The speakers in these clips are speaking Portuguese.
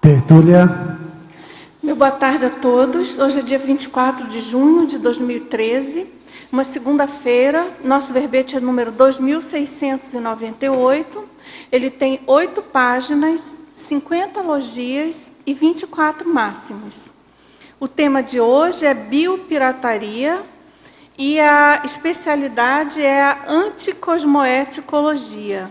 Tertúlia. Meu boa tarde a todos. Hoje é dia 24 de junho de 2013, uma segunda-feira. Nosso verbete é número 2698. Ele tem 8 páginas, 50 logias e 24 máximos. O tema de hoje é biopirataria e a especialidade é a anticosmoeticologia.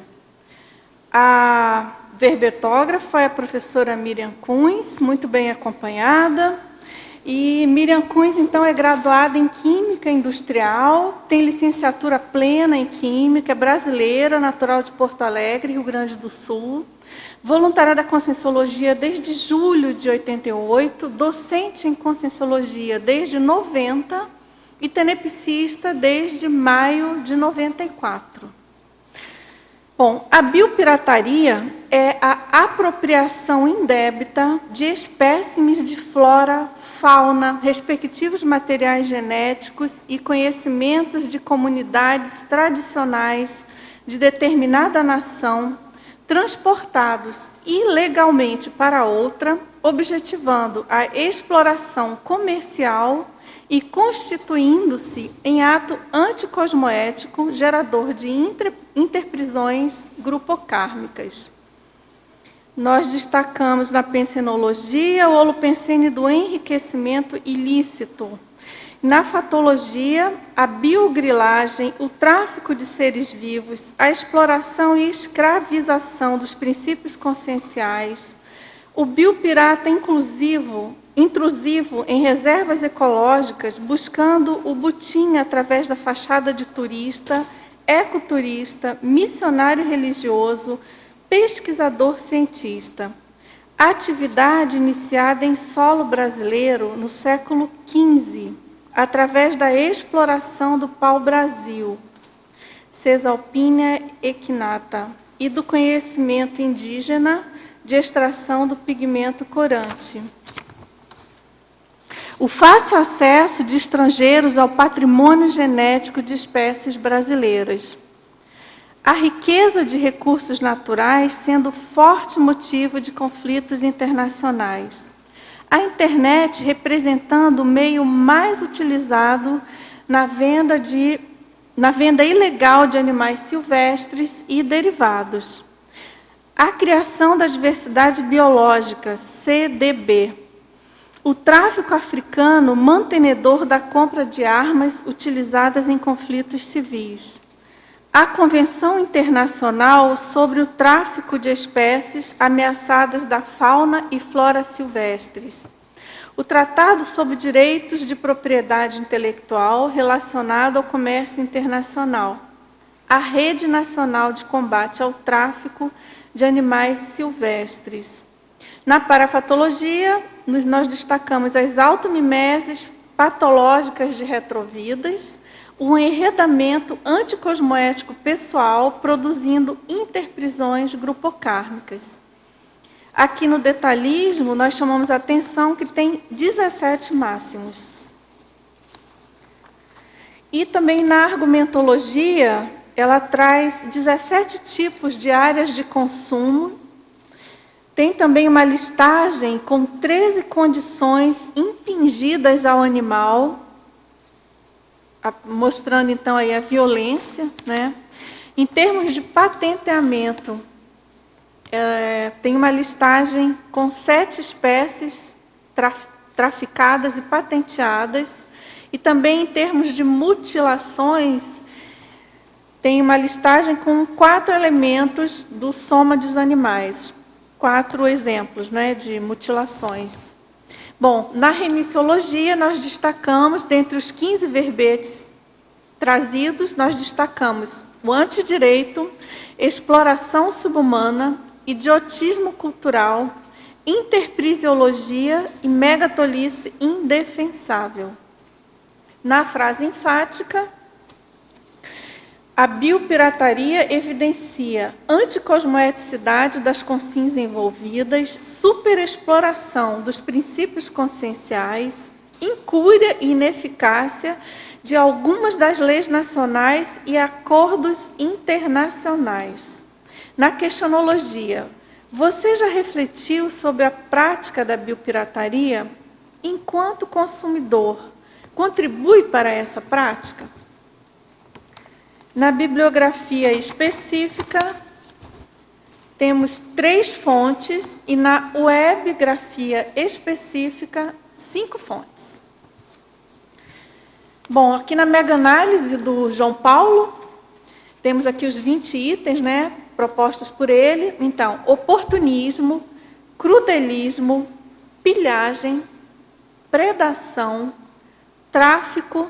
A verbetógrafa é a professora Miriam Kunz, muito bem acompanhada. E Miriam Kunz, então, é graduada em Química Industrial, tem licenciatura plena em Química, é brasileira, natural de Porto Alegre, Rio Grande do Sul, voluntária da Conscienciologia desde julho de 88, docente em Conscienciologia desde 90 e tenepsista desde maio de 94. Bom, a biopirataria é a apropriação indébita de espécimes de flora, fauna, respectivos materiais genéticos e conhecimentos de comunidades tradicionais de determinada nação, transportados ilegalmente para outra, objetivando a exploração comercial e constituindo-se em ato anticosmoético, gerador de interprisões grupocármicas. Nós destacamos na pensenologia o holopensene do enriquecimento ilícito. Na fatologia, a biogrilagem, o tráfico de seres vivos, a exploração e escravização dos princípios conscienciais, o biopirata intrusivo em reservas ecológicas, buscando o butim através da fachada de turista, ecoturista, missionário religioso, pesquisador cientista. Atividade iniciada em solo brasileiro no século XV, através da exploração do pau-brasil, Caesalpinia equinata, e do conhecimento indígena de extração do pigmento corante. O fácil acesso de estrangeiros ao patrimônio genético de espécies brasileiras. A riqueza de recursos naturais sendo forte motivo de conflitos internacionais. A internet representando o meio mais utilizado na venda ilegal de animais silvestres e derivados. A criação da diversidade biológica, CDB. O tráfico africano, mantenedor da compra de armas utilizadas em conflitos civis. A Convenção Internacional sobre o Tráfico de Espécies Ameaçadas da Fauna e Flora Silvestres. O Tratado sobre Direitos de Propriedade Intelectual relacionado ao comércio internacional. A Rede Nacional de Combate ao Tráfico de Animais Silvestres. Na parafatologia, nós destacamos as automimeses patológicas de retrovidas, o enredamento anticosmoético pessoal produzindo interprisões grupocármicas. Aqui no detalhismo, nós chamamos a atenção que tem 17 máximos. E também na argumentologia, ela traz 17 tipos de áreas de consumo. Tem também uma listagem com 13 condições impingidas ao animal, mostrando então aí a violência, né? Em termos de patenteamento, tem uma listagem com 7 espécies traficadas e patenteadas, e também em termos de mutilações, tem uma listagem com 4 elementos do soma dos animais. 4 exemplos, né, de mutilações. Bom, na remissiologia, nós destacamos, dentre os 15 verbetes trazidos, nós destacamos o antidireito, exploração subhumana, idiotismo cultural, interprisiologia e megatolice indefensável. Na frase enfática, a biopirataria evidencia anticosmoeticidade das consciências envolvidas, superexploração dos princípios conscienciais, incúria e ineficácia de algumas das leis nacionais e acordos internacionais. Na questionologia, Você já refletiu sobre a prática da biopirataria enquanto consumidor? Contribui para essa prática? Na bibliografia específica, temos 3 fontes e na webgrafia específica, 5 fontes. Bom, aqui na mega-análise do João Paulo, temos aqui os 20 itens, né, propostos por ele. Então, oportunismo, crudelismo, pilhagem, predação, tráfico,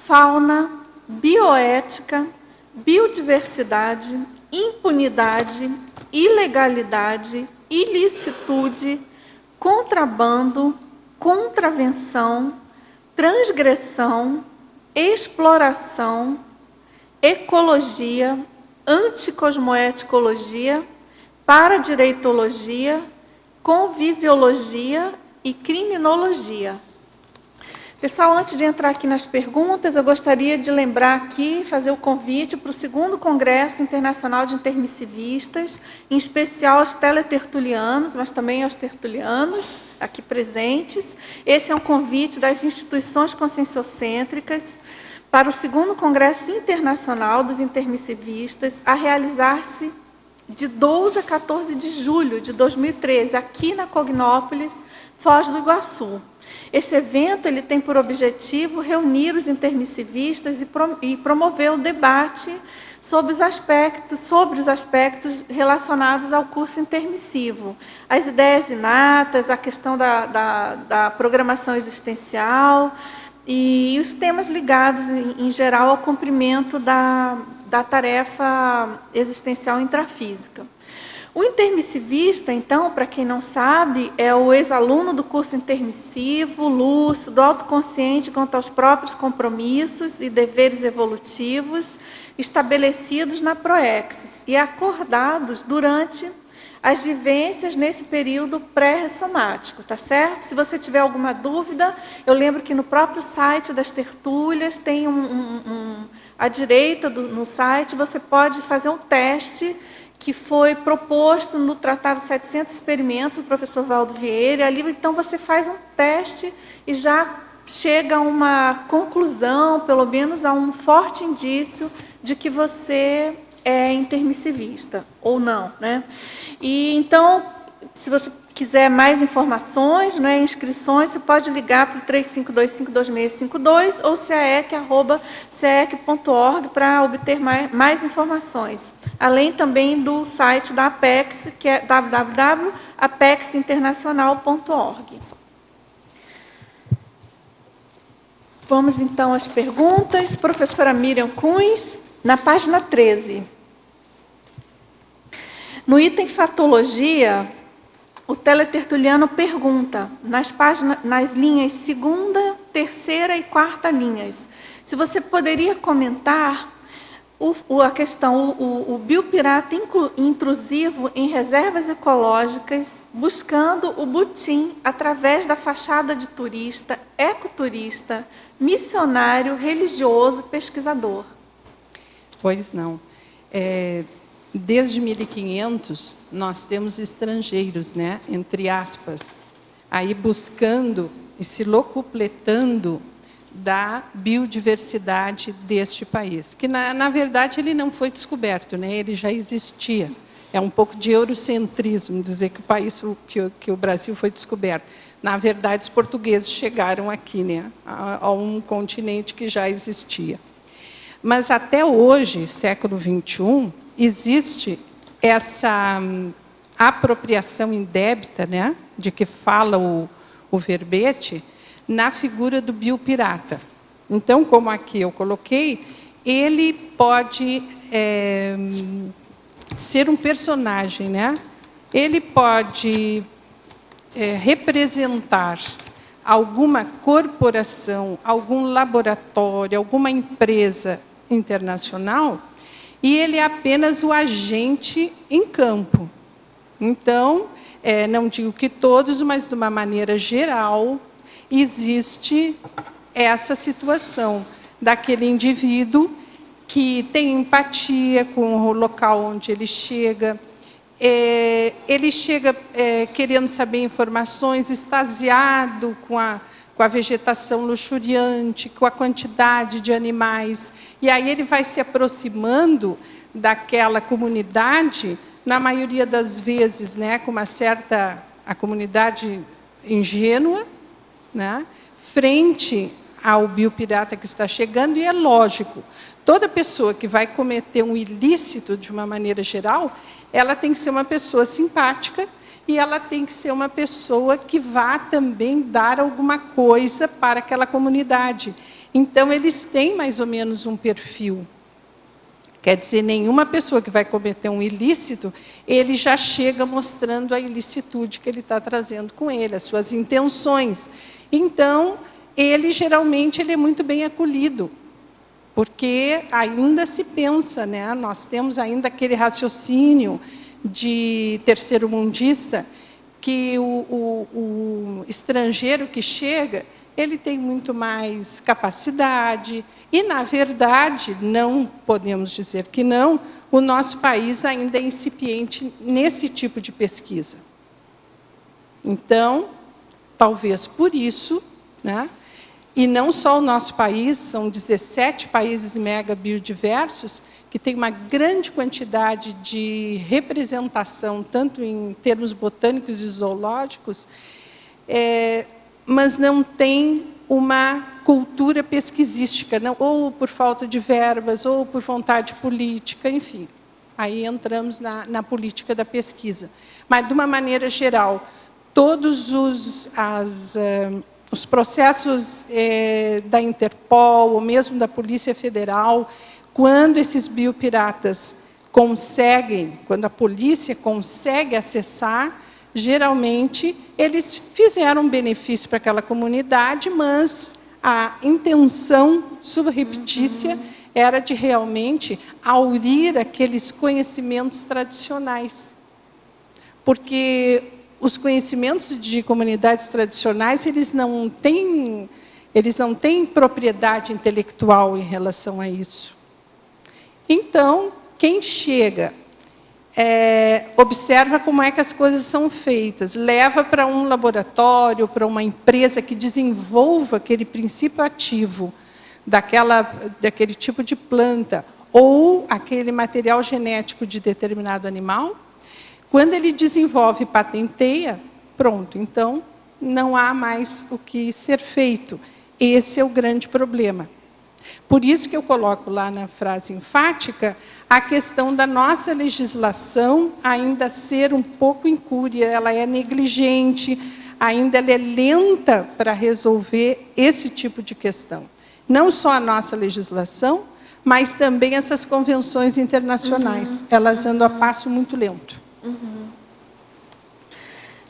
fauna, bioética, biodiversidade, impunidade, ilegalidade, ilicitude, contrabando, contravenção, transgressão, exploração, ecologia, anticosmoeticologia, paradireitologia, conviviologia e criminologia. Pessoal, antes de entrar aqui nas perguntas, eu gostaria de lembrar aqui, fazer o convite para o 2º Congresso Internacional de Intermissivistas, em especial aos teletertulianos, mas também aos tertulianos aqui presentes. Esse é um convite das instituições conscienciocêntricas para o 2º Congresso Internacional dos Intermissivistas, a realizar-se de 12 a 14 de julho de 2013, aqui na Cognópolis, Foz do Iguaçu. Esse evento ele tem por objetivo reunir os intermissivistas e promover o debate sobre os aspectos relacionados ao curso intermissivo. As ideias inatas, a questão da programação existencial e os temas ligados, em geral, ao cumprimento da tarefa existencial intrafísica. O intermissivista, então, para quem não sabe, é o ex-aluno do curso intermissivo, lúcido, autoconsciente quanto aos próprios compromissos e deveres evolutivos estabelecidos na proexis e acordados durante as vivências nesse período pré-ressomático, tá certo? Se você tiver alguma dúvida, eu lembro que no próprio site das tertúlias tem à direita no site, você pode fazer um teste que foi proposto no Tratado 700 Experimentos, do professor Valdo Vieira. Ali, então, você faz um teste e já chega a uma conclusão, pelo menos a um forte indício de que você é intermissivista, ou não, né? E, então, se você quiser mais informações, né, inscrições, você pode ligar para o 35252652 ou ceec.org para obter mais informações. Além também do site da Apex, que é www.apexinternacional.org. Vamos, então, às perguntas. Professora Miriam Kuns, na página 13. No item Fatologia, o teletertuliano pergunta, nas linhas 2ª, 3ª e 4ª linhas, se você poderia comentar a questão, o biopirata intrusivo em reservas ecológicas, buscando o butim através da fachada de turista, ecoturista, missionário, religioso, pesquisador. Pois não. Desde 1500, nós temos estrangeiros, né, entre aspas, aí buscando e se locupletando da biodiversidade deste país, que, na verdade, ele não foi descoberto, né, ele já existia. É um pouco de eurocentrismo dizer que o Brasil foi descoberto. Na verdade, os portugueses chegaram aqui, né, a um continente que já existia. Mas, até hoje, século XXI, existe essa apropriação indébita, né, de que fala o verbete, na figura do biopirata. Então, como aqui eu coloquei, ele pode ser um personagem, né? Ele pode representar alguma corporação, algum laboratório, alguma empresa internacional, e ele é apenas o agente em campo. Então, não digo que todos, mas de uma maneira geral, existe essa situação daquele indivíduo que tem empatia com o local onde ele chega, ele chega querendo saber informações, extasiado com a vegetação luxuriante, com a quantidade de animais. E aí ele vai se aproximando daquela comunidade, na maioria das vezes, né, com uma certa... a comunidade ingênua, né, frente ao biopirata que está chegando, e é lógico, toda pessoa que vai cometer um ilícito, de uma maneira geral, ela tem que ser uma pessoa simpática, e ela tem que ser uma pessoa que vá também dar alguma coisa para aquela comunidade. Então, eles têm mais ou menos um perfil. Quer dizer, nenhuma pessoa que vai cometer um ilícito, ele já chega mostrando a ilicitude que ele está trazendo com ele, as suas intenções. Então, geralmente, ele é muito bem acolhido, porque ainda se pensa, né? Nós temos ainda aquele raciocínio de terceiro-mundista, que o estrangeiro que chega, ele tem muito mais capacidade, e, na verdade, não podemos dizer que não, o nosso país ainda é incipiente nesse tipo de pesquisa. Então, talvez por isso, né? E não só o nosso país, são 17 países mega biodiversos, que tem uma grande quantidade de representação, tanto em termos botânicos e zoológicos, mas não tem uma cultura pesquisística, não, ou por falta de verbas, ou por vontade política, enfim. Aí entramos na política da pesquisa. Mas, de uma maneira geral, todos os processos da Interpol, ou mesmo da Polícia Federal, quando esses biopiratas conseguem, quando a polícia consegue acessar, geralmente, eles fizeram um benefício para aquela comunidade, mas a intenção subreptícia era de realmente aurir aqueles conhecimentos tradicionais. Porque os conhecimentos de comunidades tradicionais, eles não têm propriedade intelectual em relação a isso. Então, quem chega, observa como é que as coisas são feitas, leva para um laboratório, para uma empresa que desenvolva aquele princípio ativo daquele tipo de planta, ou aquele material genético de determinado animal. Quando ele desenvolve e patenteia, pronto, então não há mais o que ser feito. Esse é o grande problema. Por isso que eu coloco lá na frase enfática a questão da nossa legislação ainda ser um pouco incúria, ela é negligente, ainda ela é lenta para resolver esse tipo de questão. Não só a nossa legislação, mas também essas convenções internacionais. Elas andam a passo muito lento.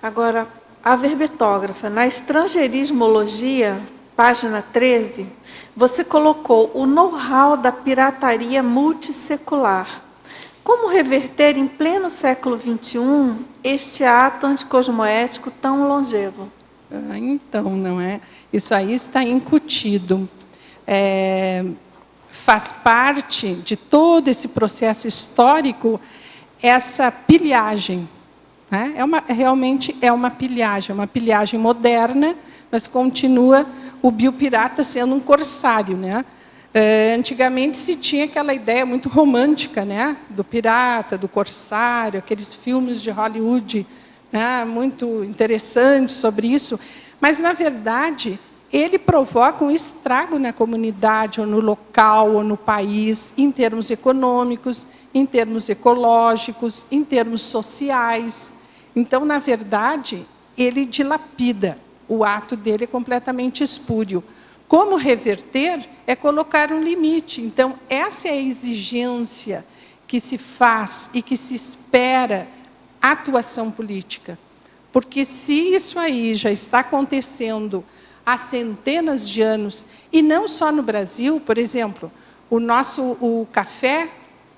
Agora, a verbetógrafa, na estrangeirismologia, página 13, você colocou o know-how da pirataria multissecular. Como reverter em pleno século XXI este ato anticosmoético tão longevo? Então, não é? Isso aí está incutido. Faz parte de todo esse processo histórico essa pilhagem. Né? Realmente é uma pilhagem moderna, mas continua o biopirata sendo um corsário. Né? Antigamente se tinha aquela ideia muito romântica, né? Do pirata, do corsário, aqueles filmes de Hollywood, né? Muito interessantes sobre isso, mas, na verdade, ele provoca um estrago na comunidade, ou no local, ou no país, em termos econômicos, em termos ecológicos, em termos sociais. Então, na verdade, ele dilapida. O ato dele é completamente espúrio. Como reverter é colocar um limite. Então, essa é a exigência que se faz e que se espera atuação política. Porque se isso aí já está acontecendo há centenas de anos, e não só no Brasil, por exemplo, o café,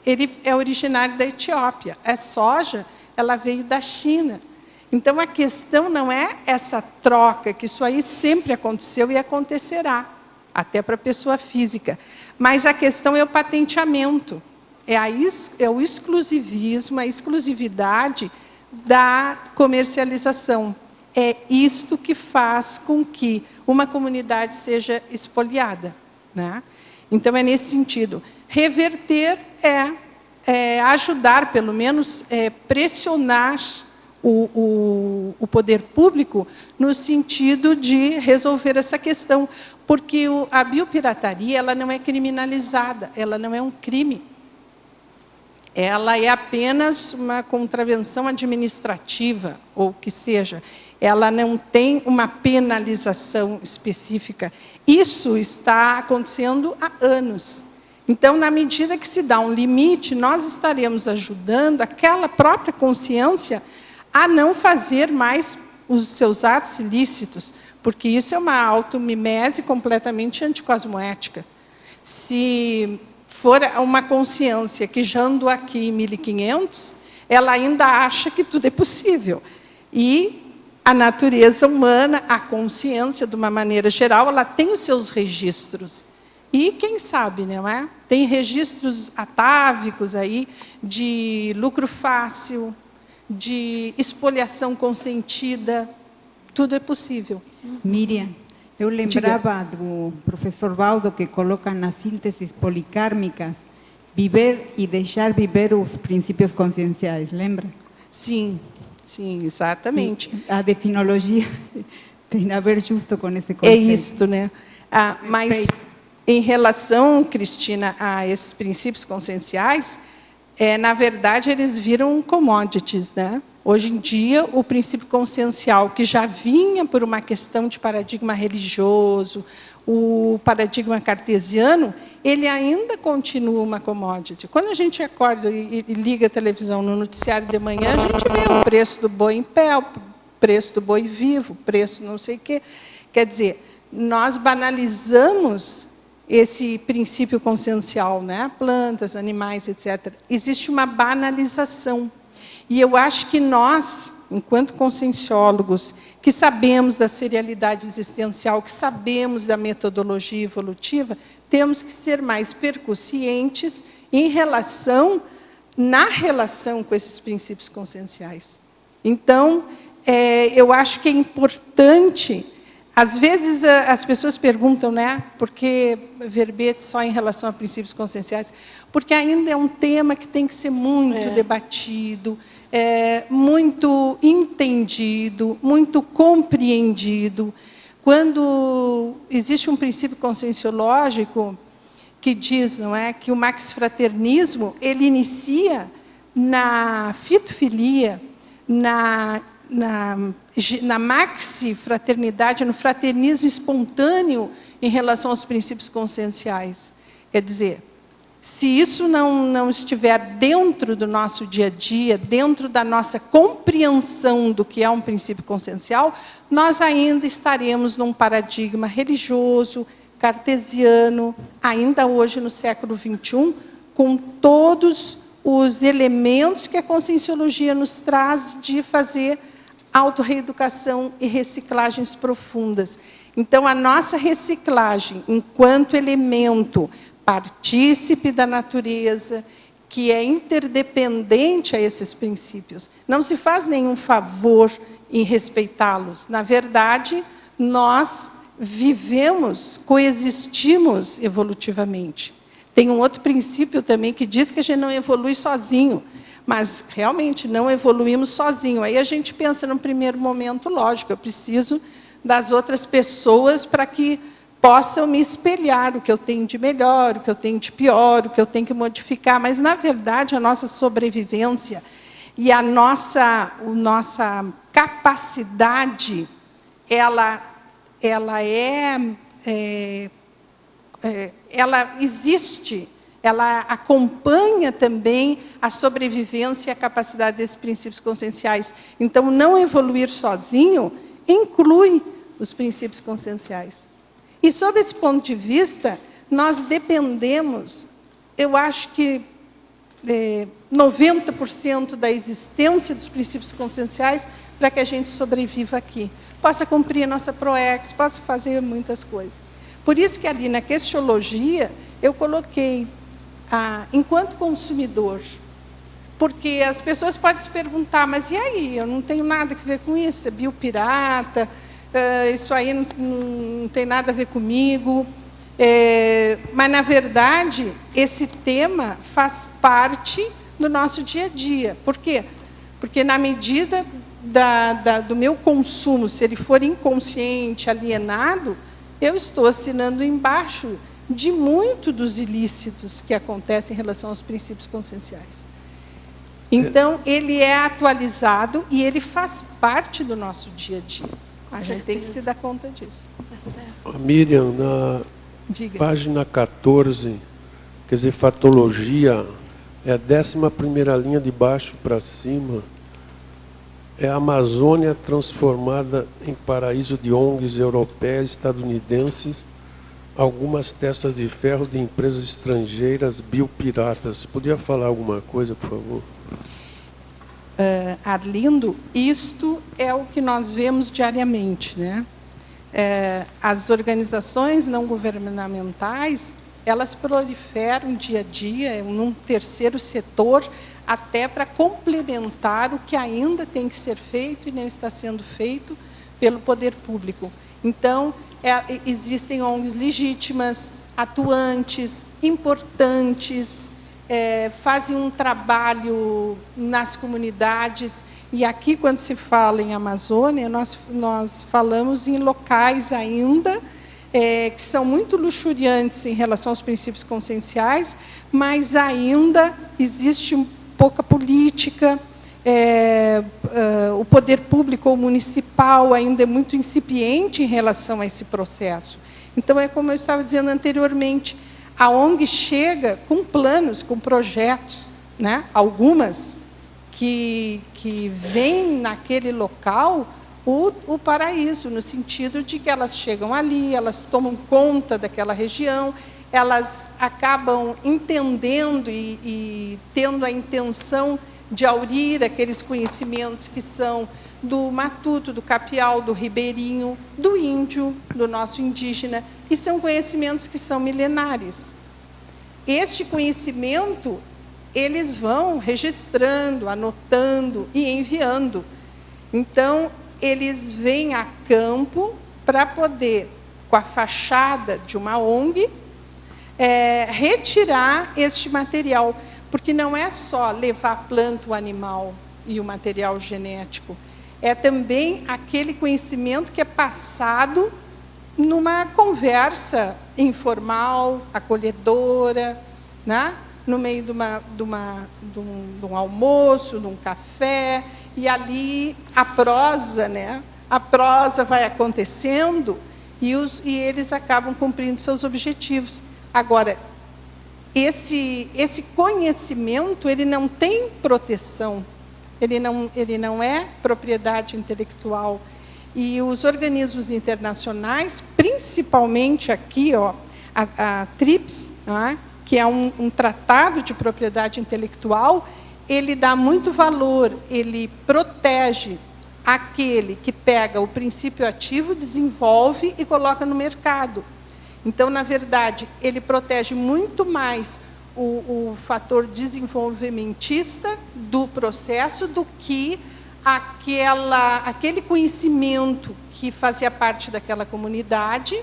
ele é originário da Etiópia. A soja, ela veio da China. Então, a questão não é essa troca, que isso aí sempre aconteceu e acontecerá, até para a pessoa física. Mas a questão é o patenteamento. é o exclusivismo, a exclusividade da comercialização. É isto que faz com que uma comunidade seja espoliada, né? Então, é nesse sentido. Reverter é ajudar, pelo menos, pressionar o poder público no sentido de resolver essa questão, porque a biopirataria ela não é criminalizada, ela não é um crime. Ela é apenas uma contravenção administrativa, ou que seja. Ela não tem uma penalização específica. Isso está acontecendo há anos. Então, na medida que se dá um limite, nós estaremos ajudando aquela própria consciência a não fazer mais os seus atos ilícitos, porque isso é uma automimese completamente anticosmoética. Se for uma consciência que já andou aqui em 1500, ela ainda acha que tudo é possível. E a natureza humana, a consciência, de uma maneira geral, ela tem os seus registros. E, quem sabe, não é? Tem registros atávicos aí de lucro fácil, de expoliação consentida. Tudo é possível. Miriam, eu lembrava do professor Baldo que coloca nas sínteses policármicas viver e deixar viver os princípios conscienciais, lembra? Sim, sim, exatamente. E a definologia tem a ver justo com esse conceito. É isto, né? Mas, em relação, Cristina, a esses princípios conscienciais, na verdade, eles viram commodities, né? Hoje em dia, o princípio consciencial, que já vinha por uma questão de paradigma religioso, o paradigma cartesiano, ele ainda continua uma commodity. Quando a gente acorda e liga a televisão no noticiário de manhã, a gente vê o preço do boi em pé, o preço do boi vivo, o preço não sei o quê. Quer dizer, nós banalizamos esse princípio consciencial, né? Plantas, animais, etc. Existe uma banalização. E eu acho que nós, enquanto conscienciólogos, que sabemos da serialidade existencial, que sabemos da metodologia evolutiva, temos que ser mais percussientes na relação com esses princípios conscienciais. Então, eu acho que é importante. Às vezes, as pessoas perguntam, né, por que verbete só em relação a princípios conscienciais? Porque ainda é um tema que tem que ser muito debatido, muito entendido, muito compreendido. Quando existe um princípio conscienciológico que diz, não é, que o maxfraternismo ele inicia na fitofilia, na maxi-fraternidade, no fraternismo espontâneo em relação aos princípios conscienciais. Quer dizer, se isso não estiver dentro do nosso dia a dia, dentro da nossa compreensão do que é um princípio consciencial, nós ainda estaremos num paradigma religioso, cartesiano, ainda hoje no século XXI, com todos os elementos que a conscienciologia nos traz de fazer autorreeducação e reciclagens profundas. Então, a nossa reciclagem, enquanto elemento partícipe da natureza, que é interdependente a esses princípios, não se faz nenhum favor em respeitá-los. Na verdade, nós vivemos, coexistimos evolutivamente. Tem um outro princípio também que diz que a gente não evolui sozinho, mas realmente não evoluímos sozinho. Aí a gente pensa, num primeiro momento, lógico, eu preciso das outras pessoas para que possam me espelhar o que eu tenho de melhor, o que eu tenho de pior, o que eu tenho que modificar. Mas, na verdade, a nossa sobrevivência e a nossa capacidade, ela existe, ela acompanha também a sobrevivência e a capacidade desses princípios conscienciais. Então, não evoluir sozinho inclui os princípios conscienciais. E, sob esse ponto de vista, nós dependemos, eu acho que 90% da existência dos princípios conscienciais para que a gente sobreviva aqui. Possa cumprir a nossa PROEX, possa fazer muitas coisas. Por isso que ali na questiologia eu coloquei enquanto consumidor. Porque as pessoas podem se perguntar, mas e aí? Eu não tenho nada a ver com isso, é biopirata, isso aí não tem nada a ver comigo. Mas, na verdade, esse tema faz parte do nosso dia a dia. Por quê? Porque, na medida do meu consumo, se ele for inconsciente, alienado, eu estou assinando embaixo de muito dos ilícitos que acontecem em relação aos princípios conscienciais. Então, ele é atualizado e ele faz parte do nosso dia a dia. A gente tem que se dar conta disso. Tá certo. Miriam, na página 14, quer dizer, fatologia, é a 11ª linha de baixo para cima, é a Amazônia transformada em paraíso de ONGs europeias, estadunidenses, algumas testas de ferro de empresas estrangeiras biopiratas. Podia falar alguma coisa, por favor? Arlindo, isto é o que nós vemos diariamente, né? As organizações não governamentais, elas proliferam dia a dia, num terceiro setor, até para complementar o que ainda tem que ser feito e não está sendo feito pelo poder público. Então, existem ONGs legítimas, atuantes, importantes, fazem um trabalho nas comunidades. E aqui, quando se fala em Amazônia, nós falamos em locais ainda que são muito luxuriantes em relação aos princípios conscienciais, mas ainda existe pouca política, o poder público ou municipal ainda é muito incipiente em relação a esse processo. Então, é como eu estava dizendo anteriormente, a ONG chega com planos, com projetos, né? Algumas que veem naquele local o paraíso, no sentido de que elas chegam ali, elas tomam conta daquela região, elas acabam entendendo e tendo a intenção de aurir aqueles conhecimentos que são do matuto, do capial, do ribeirinho, do índio, do nosso indígena, e são conhecimentos que são milenares. Este conhecimento, eles vão registrando, anotando e enviando. Então, eles vêm a campo para poder, com a fachada de uma ONG, retirar este material, porque não é só levar a planta, o animal e o material genético, é também aquele conhecimento que é passado numa conversa informal, acolhedora, né? No meio de um almoço, de um café, e ali a prosa, né? A prosa vai acontecendo e eles acabam cumprindo seus objetivos. Agora, esse conhecimento, ele não tem proteção, ele não é propriedade intelectual. E os organismos internacionais, principalmente aqui, a TRIPS, né, que é um tratado de propriedade intelectual, ele dá muito valor, ele protege aquele que pega o princípio ativo, desenvolve e coloca no mercado. Então, na verdade, ele protege muito mais o fator desenvolvimentista do processo do que aquele conhecimento que fazia parte daquela comunidade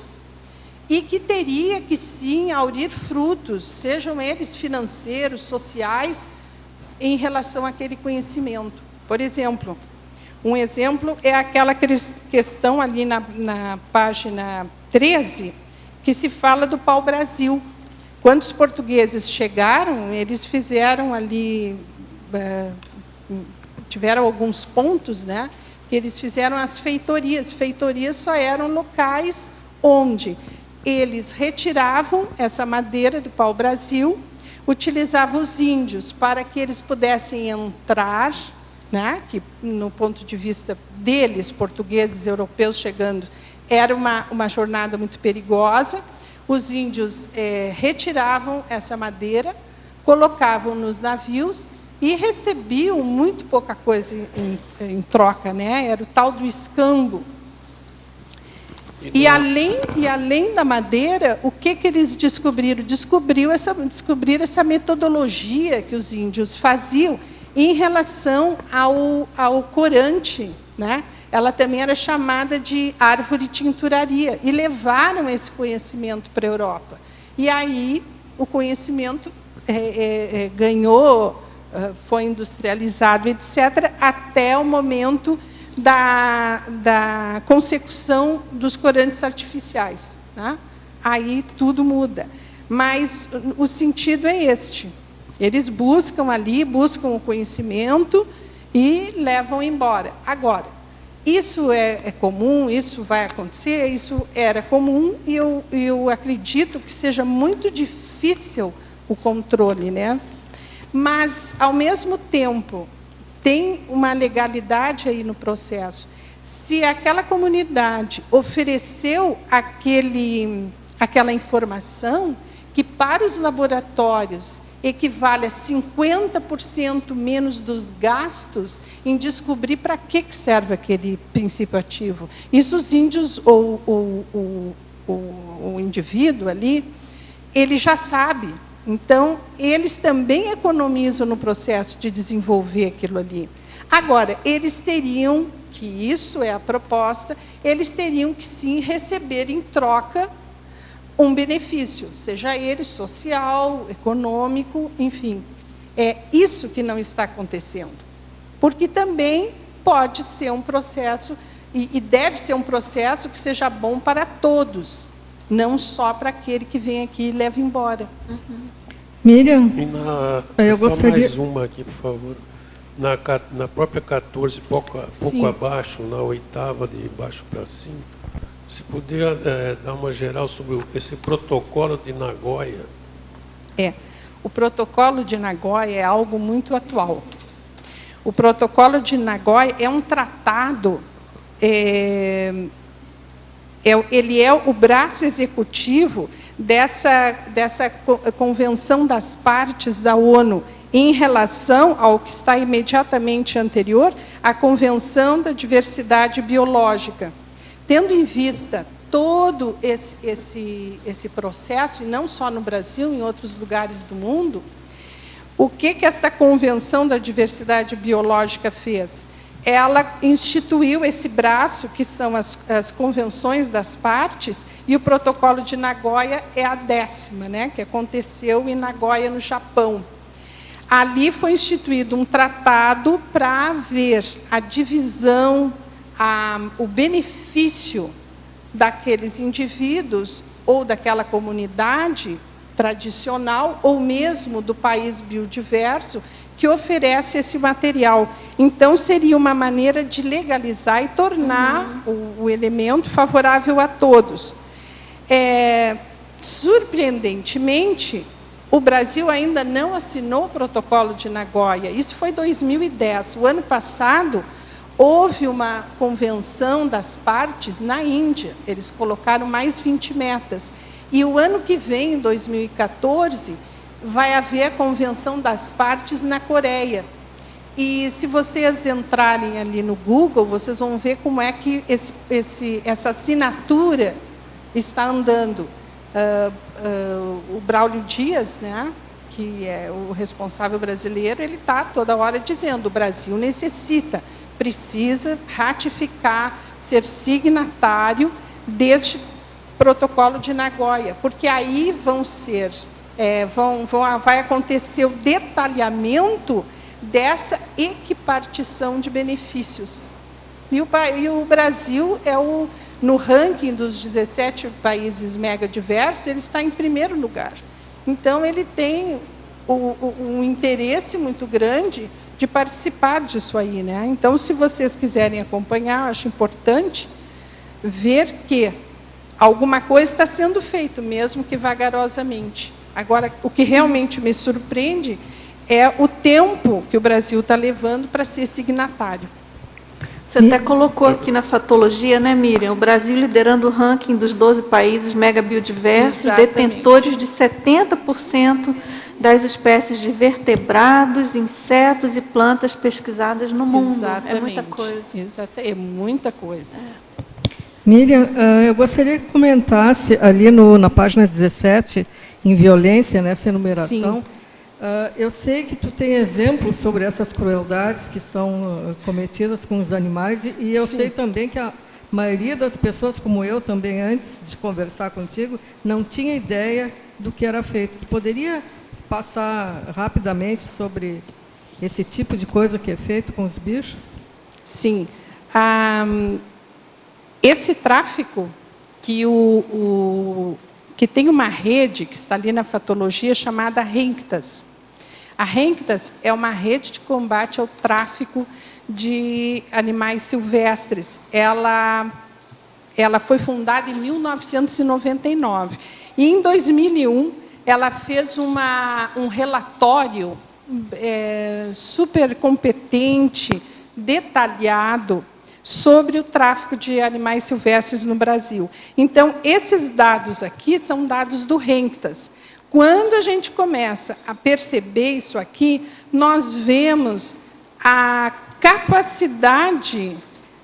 e que teria que, sim, aurir frutos, sejam eles financeiros, sociais, em relação àquele conhecimento. Por exemplo, um exemplo é aquela questão ali na página 13, que se fala do pau-brasil. Quando os portugueses chegaram, eles fizeram ali, tiveram alguns pontos, né? Eles fizeram as feitorias. Feitorias só eram locais onde eles retiravam essa madeira do pau-brasil, utilizavam os índios para que eles pudessem entrar, né? Que, no ponto de vista deles, portugueses, europeus chegando, era uma jornada muito perigosa. Os índios retiravam essa madeira, colocavam nos navios e recebiam muito pouca coisa em troca, né? Era o tal do escambo. E além da madeira, o que eles descobriram? Descobriram essa metodologia que os índios faziam em relação ao corante, né? Ela também era chamada de árvore tinturaria, e levaram esse conhecimento para a Europa. E aí o conhecimento ganhou, foi industrializado, etc., até o momento da consecução dos corantes artificiais, né? Aí tudo muda. Mas o sentido é este. Eles buscam ali, buscam o conhecimento e levam embora. Agora, isso é comum, isso vai acontecer, isso era comum, e eu acredito que seja muito difícil o controle, né? Mas, ao mesmo tempo, tem uma legalidade aí no processo. Se aquela comunidade ofereceu aquela informação, que para os laboratórios equivale a 50% menos dos gastos em descobrir para que serve aquele princípio ativo. Isso os índios, ou o indivíduo ali, ele já sabe. Então, eles também economizam no processo de desenvolver aquilo ali. Agora, eles teriam, que isso é a proposta, eles teriam que, sim, receber em troca um benefício, seja ele social, econômico, enfim. É isso que não está acontecendo. Porque também pode ser um processo, e deve ser um processo que seja bom para todos, não só para aquele que vem aqui e leva embora. Miriam, eu gostaria... mais uma aqui, por favor. Na própria 14, pouco abaixo, na 8ª, de baixo para cima, se puder dar uma geral sobre esse protocolo de Nagoya. O protocolo de Nagoya é algo muito atual. O protocolo de Nagoya é um tratado, ele é o braço executivo dessa Convenção das Partes da ONU, em relação ao que está imediatamente anterior, à Convenção da Diversidade Biológica. Tendo em vista todo esse processo, e não só no Brasil, em outros lugares do mundo, o que esta Convenção da Diversidade Biológica fez? Ela instituiu esse braço, que são as convenções das partes, e o protocolo de Nagoya é a 10ª, né, que aconteceu em Nagoya, no Japão. Ali foi instituído um tratado para haver a divisão, o benefício daqueles indivíduos ou daquela comunidade tradicional, ou mesmo do país biodiverso, que oferece esse material. Então, seria uma maneira de legalizar e tornar o elemento favorável a todos. Surpreendentemente, o Brasil ainda não assinou o protocolo de Nagoya. Isso foi em 2010. O ano passado, houve uma convenção das partes na Índia. Eles colocaram mais 20 metas. E o ano que vem, em 2014, vai haver a Convenção das Partes na Coreia. E se vocês entrarem ali no Google, vocês vão ver como é que essa assinatura está andando. O Braulio Dias, né, que é o responsável brasileiro, ele está toda hora dizendo: o Brasil precisa ratificar, ser signatário deste protocolo de Nagoya, porque aí vai acontecer o detalhamento dessa equipartição de benefícios. E o Brasil no ranking dos 17 países megadiversos, ele está em primeiro lugar. Então, ele tem um interesse muito grande de participar disso aí, né? Então, se vocês quiserem acompanhar, eu acho importante ver que alguma coisa está sendo feita, mesmo que vagarosamente. Agora, o que realmente me surpreende é o tempo que o Brasil está levando para ser signatário. Você até colocou aqui na fatologia, né, Miriam? O Brasil liderando o ranking dos 12 países megabiodiversos, detentores de 70% das espécies de vertebrados, insetos e plantas pesquisadas no mundo. Exatamente. É muita coisa. É muita coisa. Miriam, eu gostaria que comentasse ali na página 17, em violência, nessa enumeração. Eu sei que tu tem exemplos sobre essas crueldades que são cometidas com os animais, e eu sei também que a maioria das pessoas, como eu também, antes de conversar contigo, não tinha ideia do que era feito. Tu poderia passar rapidamente sobre esse tipo de coisa que é feito com os bichos? Sim. Esse tráfico, que tem uma rede que está ali na fatologia chamada RENCTAS. A RENCTAS é uma rede de combate ao tráfico de animais silvestres. Ela foi fundada em 1999. E, em 2001, ela fez um relatório super competente, detalhado, sobre o tráfico de animais silvestres no Brasil. Então, esses dados aqui são dados do RENCTAS. Quando a gente começa a perceber isso aqui, nós vemos a capacidade,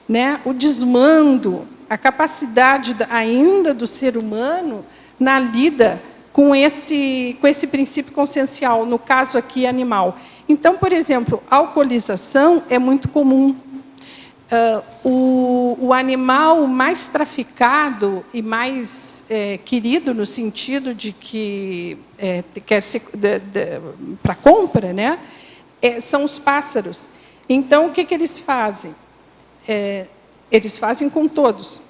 né, o desmando, a capacidade ainda do ser humano na lida com esse princípio consciencial, no caso aqui, animal. Então, por exemplo, a alcoolização é muito comum. O animal mais traficado e mais querido, no sentido de que quer ser para compra, né, são os pássaros. Então, o que eles fazem? Eles fazem com todos.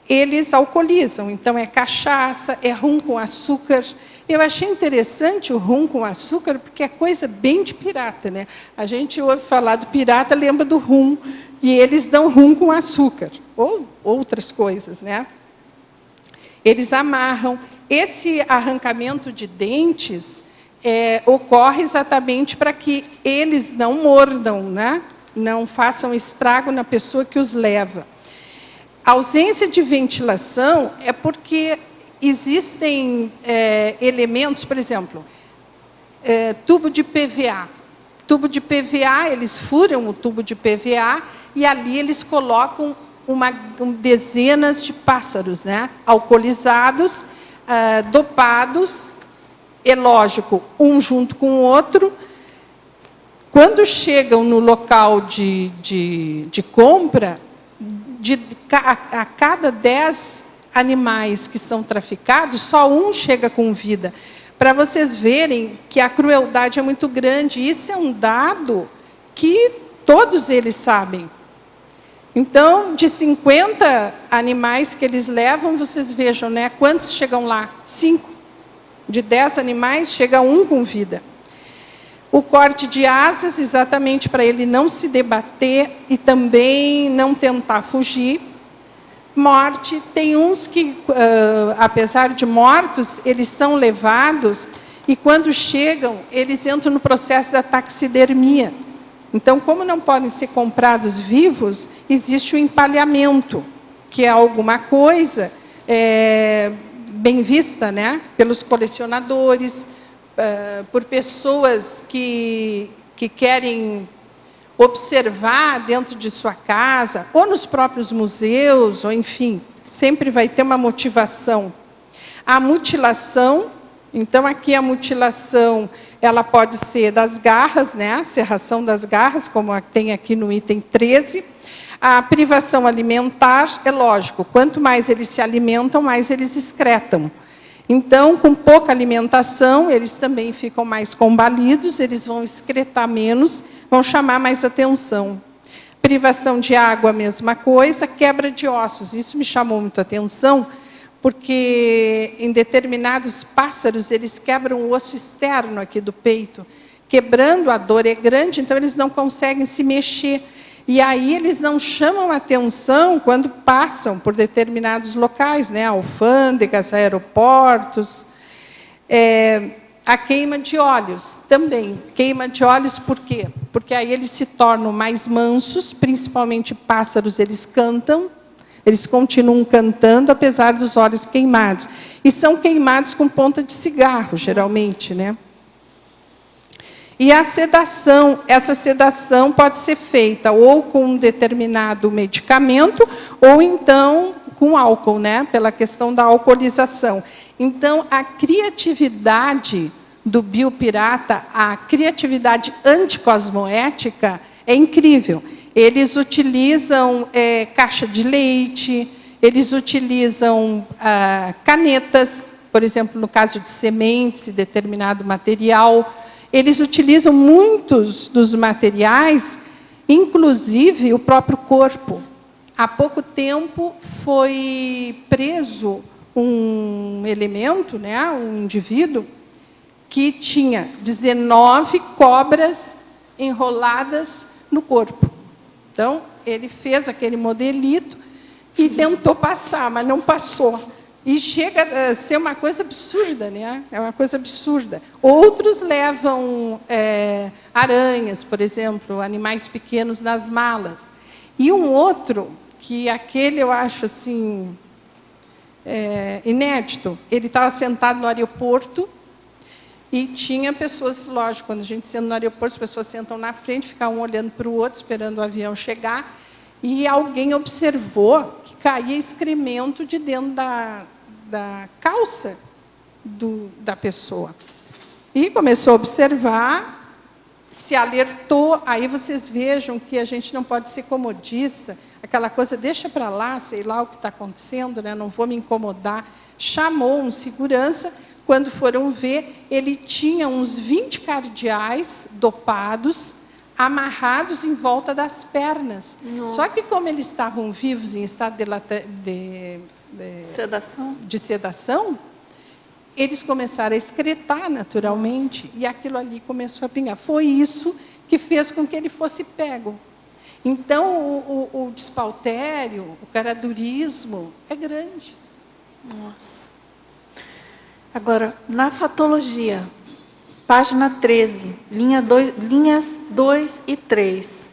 Eles alcoolizam, então é cachaça, é rum com açúcar. Eu achei interessante o rum com açúcar, porque é coisa bem de pirata, né? A gente ouve falar do pirata, lembra do rum, e eles dão rum com açúcar, ou outras coisas, né? Eles amarram. Esse arrancamento de dentes ocorre exatamente para que eles não mordam, né? Não façam estrago na pessoa que os leva. A ausência de ventilação é porque existem elementos, por exemplo, tubo de PVA. Tubo de PVA, eles furam o tubo de PVA e ali eles colocam dezenas de pássaros, né, alcoolizados, dopados, é lógico, um junto com o outro. Quando chegam no local de compra, a cada 10 animais que são traficados, só um chega com vida. Para vocês verem que a crueldade é muito grande. Isso é um dado que todos eles sabem. Então, de 50 animais que eles levam, vocês vejam, né, quantos chegam lá? 5. De 10 animais, chega um com vida. O corte de asas, exatamente para ele não se debater e também não tentar fugir. Morte, tem uns que, apesar de mortos, eles são levados e, quando chegam, eles entram no processo da taxidermia. Então, como não podem ser comprados vivos, existe o empalhamento, que é alguma coisa bem vista, né, pelos colecionadores, por pessoas que querem observar dentro de sua casa, ou nos próprios museus, ou enfim, sempre vai ter uma motivação. A mutilação, então aqui a mutilação, ela pode ser das garras, né, a serração das garras, como tem aqui no item 13. A privação alimentar, é lógico, quanto mais eles se alimentam, mais eles excretam. Então, com pouca alimentação, eles também ficam mais combalidos, eles vão excretar menos, vão chamar mais atenção. Privação de água, a mesma coisa. Quebra de ossos, isso me chamou muito a atenção, porque em determinados pássaros, eles quebram o osso externo aqui do peito. Quebrando, a dor é grande, então eles não conseguem se mexer. E aí eles não chamam atenção quando passam por determinados locais, né? Alfândegas, aeroportos. A queima de olhos também. Queima de olhos por quê? Porque aí eles se tornam mais mansos, principalmente pássaros, eles cantam, eles continuam cantando, apesar dos olhos queimados. E são queimados com ponta de cigarro, geralmente, né? E a sedação, essa sedação pode ser feita ou com um determinado medicamento, ou então com álcool, né? Pela questão da alcoolização. Então, a criatividade do biopirata, a criatividade anticosmoética é incrível. Eles utilizam caixa de leite, eles utilizam canetas, por exemplo, no caso de sementes e determinado material. Eles utilizam muitos dos materiais, inclusive o próprio corpo. Há pouco tempo foi preso um elemento, né, um indivíduo, que tinha 19 cobras enroladas no corpo. Então, ele fez aquele modelito e tentou passar, mas não passou. E chega a ser uma coisa absurda, né? É uma coisa absurda. Outros levam aranhas, por exemplo, animais pequenos nas malas. E um outro, que aquele eu acho assim, inédito, ele estava sentado no aeroporto e tinha pessoas, lógico, quando a gente senta no aeroporto, as pessoas sentam na frente, ficam um olhando para o outro, esperando o avião chegar, e alguém observou que caía excremento de dentro da calça da pessoa. E começou a observar, se alertou, aí vocês vejam que a gente não pode ser comodista, aquela coisa, deixa para lá, sei lá o que está acontecendo, né? Não vou me incomodar. Chamou um segurança, quando foram ver, ele tinha uns 20 cardeais dopados, amarrados em volta das pernas. Nossa. Só que, como eles estavam vivos em estado de sedação, eles começaram a excretar naturalmente. Nossa. E aquilo ali começou a pingar. Foi isso que fez com que ele fosse pego. Então, o despautério, o caradurismo é grande. Nossa. Agora, na fatologia, página 13, linhas 2 e 3.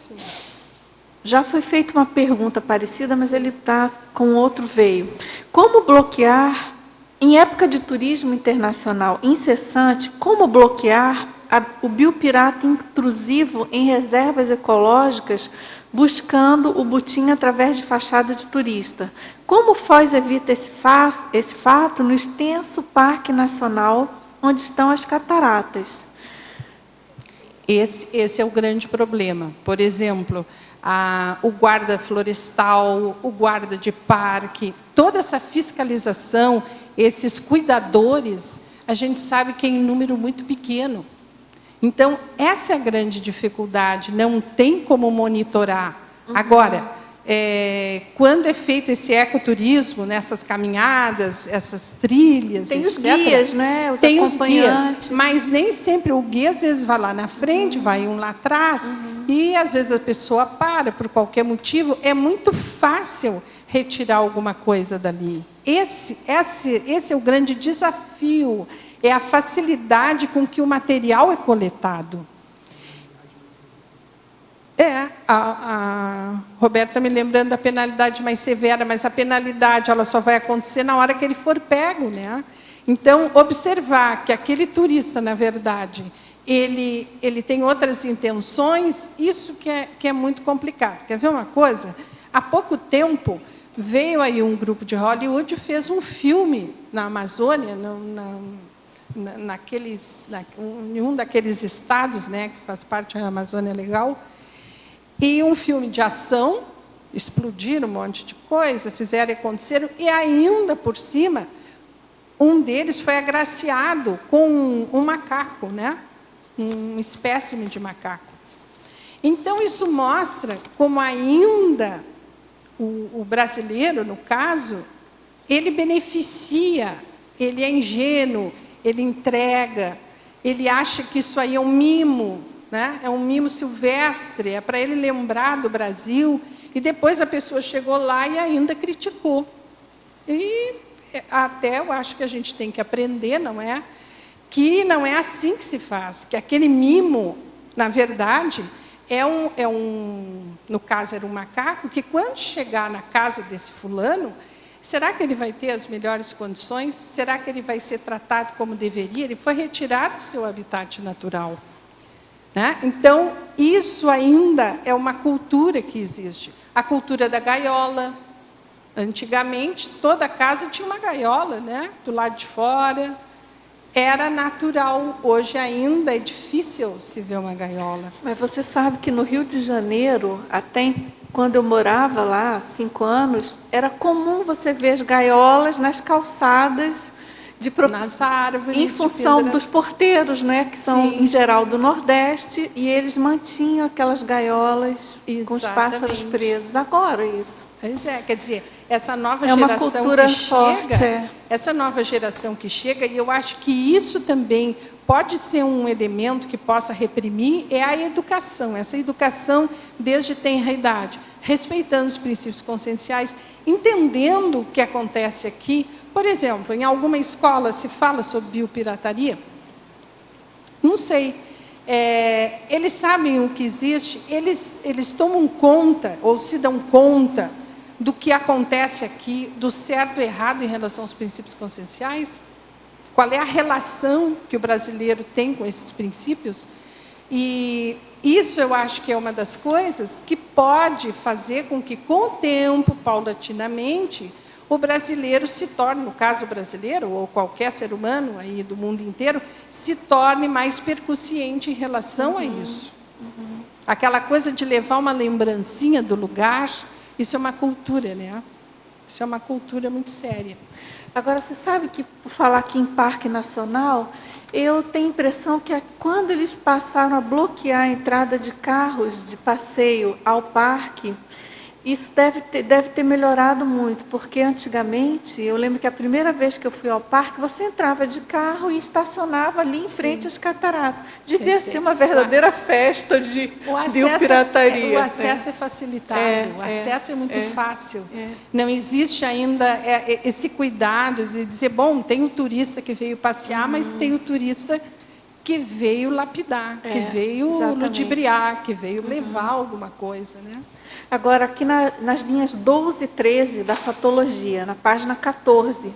Sim. Já foi feita uma pergunta parecida, mas ele está com outro veio. Como bloquear, em época de turismo internacional incessante, como bloquear o biopirata intrusivo em reservas ecológicas, buscando o butim através de fachada de turista? Como Foz evita esse fato no extenso Parque Nacional, onde estão as cataratas? Esse é o grande problema. Por exemplo, o guarda florestal, o guarda de parque, toda essa fiscalização, esses cuidadores, a gente sabe que é em número muito pequeno. Então, essa é a grande dificuldade, não tem como monitorar. Agora, quando é feito esse ecoturismo, nessas caminhadas, essas trilhas, tem etc., os guias, né? Os tem os guias, acompanhantes. mas nem sempre o guia, às vezes, vai lá na frente, vai um lá atrás, e, às vezes, a pessoa para por qualquer motivo. É muito fácil retirar alguma coisa dali. Esse é o grande desafio, é a facilidade com que o material é coletado. A Roberta está me lembrando da penalidade mais severa, mas a penalidade ela só vai acontecer na hora que ele for pego, né? Então, observar que aquele turista, na verdade, ele tem outras intenções, isso que é muito complicado. Quer ver uma coisa? Há pouco tempo, veio aí um grupo de Hollywood e fez um filme na Amazônia, em um daqueles estados, né, que faz parte da Amazônia Legal, e um filme de ação, explodiram um monte de coisa, fizeram e aconteceram, e ainda por cima, um deles foi agraciado com um macaco, né, um espécime de macaco. Então, isso mostra como ainda o brasileiro, no caso, ele beneficia, ele é ingênuo, ele entrega, ele acha que isso aí é um mimo, né? É um mimo silvestre, é para ele lembrar do Brasil, e depois a pessoa chegou lá e ainda criticou. E até eu acho que a gente tem que aprender, não é? Que não é assim que se faz, que aquele mimo, na verdade, no caso era um macaco, que quando chegar na casa desse fulano, será que ele vai ter as melhores condições? Será que ele vai ser tratado como deveria? Ele foi retirado do seu habitat natural, né? Então, isso ainda é uma cultura que existe. A cultura da gaiola. Antigamente, toda casa tinha uma gaiola, né? Do lado de fora. Era natural. Hoje ainda é difícil se ver uma gaiola. Mas você sabe que no Rio de Janeiro, até quando eu morava lá, há 5 anos, era comum você ver as gaiolas nas calçadas, nas árvores, em função dos porteiros, né, que são, Sim. em geral, do Nordeste, e eles mantinham aquelas gaiolas com os pássaros presos. Agora isso. Pois é, quer dizer, essa nova É uma geração cultura que forte, chega, essa nova geração que chega, e eu acho que isso também pode ser um elemento que possa reprimir, é a educação, essa educação desde tenra idade, respeitando os princípios conscienciais, entendendo o que acontece aqui. Por exemplo, em alguma escola se fala sobre biopirataria? Não sei. Eles sabem o que existe, eles tomam conta, ou se dão conta, do que acontece aqui, do certo e errado em relação aos princípios conscienciais? Qual é a relação que o brasileiro tem com esses princípios? E isso eu acho que é uma das coisas que pode fazer com que, com o tempo, paulatinamente, o brasileiro se torne, no caso brasileiro, ou qualquer ser humano aí do mundo inteiro, se torne mais percussiente em relação a isso. Aquela coisa de levar uma lembrancinha do lugar, isso é uma cultura, né? Isso é uma cultura muito séria. Agora, você sabe que, por falar aqui em Parque Nacional, eu tenho a impressão que quando eles passaram a bloquear a entrada de carros de passeio ao parque, isso deve ter melhorado muito, porque antigamente, eu lembro que a primeira vez que eu fui ao parque, você entrava de carro e estacionava ali em frente às cataratas. Devia ser uma verdadeira festa de biopirataria. O acesso é facilitado, o acesso é muito fácil. Não existe ainda esse cuidado de dizer, bom, tem o turista que veio passear, mas tem o turista que veio lapidar, que veio ludibriar, que veio levar alguma coisa, né? Agora, aqui nas linhas 12 e 13 da Fatologia, na página 14,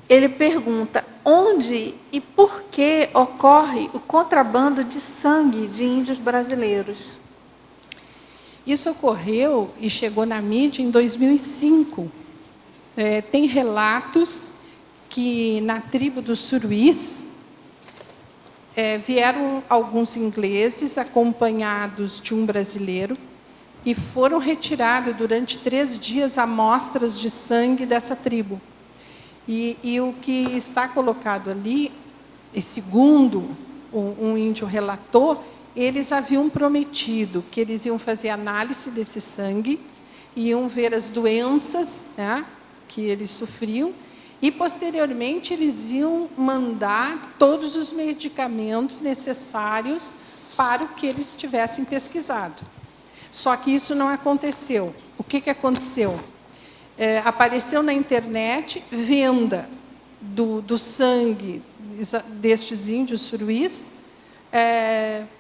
ele pergunta onde e por que ocorre o contrabando de sangue de índios brasileiros. Isso ocorreu e chegou na mídia em 2005. Tem relatos que na tribo dos Suruís vieram alguns ingleses acompanhados de um brasileiro e foram retirados durante 3 dias amostras de sangue dessa tribo. E o que está colocado ali, e segundo um índio relatou, eles haviam prometido que eles iam fazer análise desse sangue, iam ver as doenças, né, que eles sofriam, e, posteriormente, eles iam mandar todos os medicamentos necessários para o que eles tivessem pesquisado. Só que isso não aconteceu. O que aconteceu? Apareceu na internet venda do sangue destes índios suruís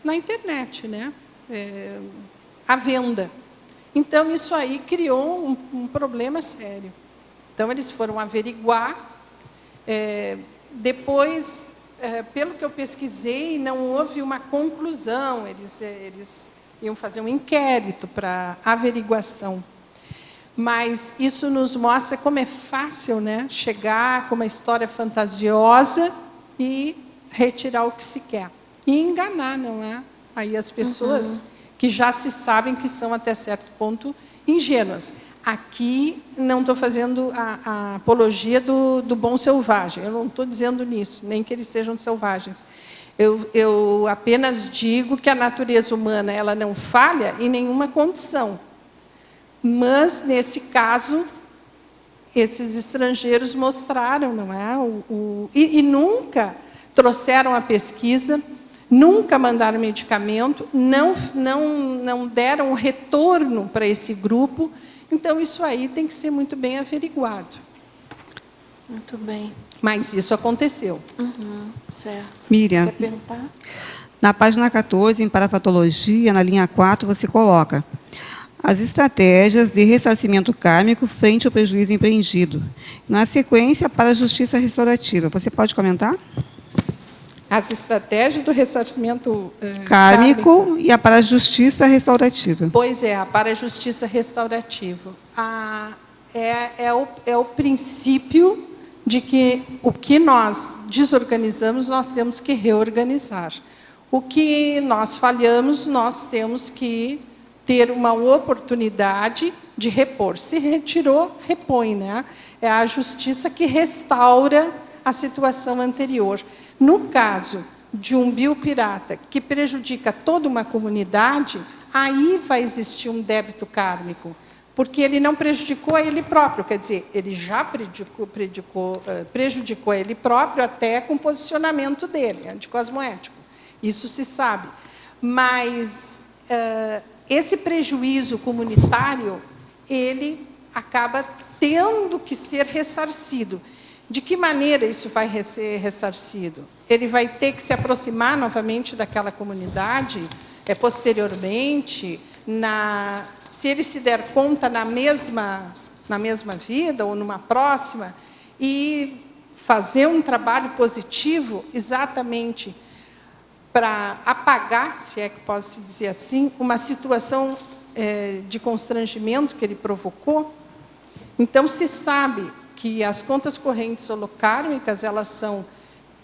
na internet, né? À venda. Então, isso aí criou um problema sério. Então, eles foram averiguar. Depois, pelo que eu pesquisei, não houve uma conclusão. Eles iam fazer um inquérito para averiguação. Mas isso nos mostra como é fácil, né, chegar com uma história fantasiosa e retirar o que se quer. E enganar, não é? Aí as pessoas que já se sabem que são, até certo ponto, ingênuas. Aqui não estou fazendo a apologia do bom selvagem. Eu não estou dizendo nisso, nem que eles sejam selvagens. Eu apenas digo que a natureza humana ela não falha em nenhuma condição. Mas, nesse caso, esses estrangeiros mostraram, não é? E nunca trouxeram a pesquisa, nunca mandaram medicamento, não deram retorno para esse grupo. Então, isso aí tem que ser muito bem averiguado. Muito bem. Mas isso aconteceu. Certo. Miriam, Quer perguntar? na página 14, em Parafatologia, na linha 4, você coloca as estratégias de ressarcimento kármico frente ao prejuízo empreendido. Na sequência, para a justiça restaurativa. Você pode comentar? As estratégias do ressarcimento kármico e a para-justiça restaurativa. Pois é, a para-justiça restaurativa. É o princípio de que o que nós desorganizamos, nós temos que reorganizar. O que nós falhamos, nós temos que ter uma oportunidade de repor. Se retirou, repõe, né? É a justiça que restaura a situação anterior. No caso de um biopirata que prejudica toda uma comunidade, aí vai existir um débito kármico, porque ele não prejudicou a ele próprio, quer dizer, ele já prejudicou a ele próprio até com o posicionamento dele, anticosmoético. Isso se sabe. Mas esse prejuízo comunitário, ele acaba tendo que ser ressarcido. De que maneira isso vai ser ressarcido? Ele vai ter que se aproximar novamente daquela comunidade, posteriormente, se ele se der conta na mesma vida ou numa próxima, e fazer um trabalho positivo exatamente para apagar, se é que posso dizer assim, uma situação de constrangimento que ele provocou. Então, se sabe que as contas correntes holocármicas, elas são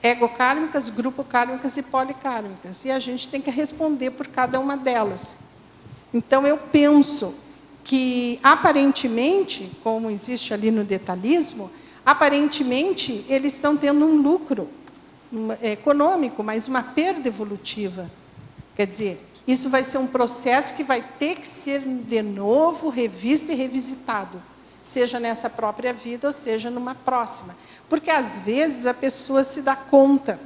egocármicas, grupocármicas e policármicas. E a gente tem que responder por cada uma delas. Então, eu penso que, aparentemente, como existe ali no detalhismo, aparentemente, eles estão tendo um lucro econômico, mas uma perda evolutiva. Quer dizer, isso vai ser um processo que vai ter que ser, de novo, revisto e revisitado, seja nessa própria vida ou seja numa próxima. Porque, às vezes, a pessoa se dá conta.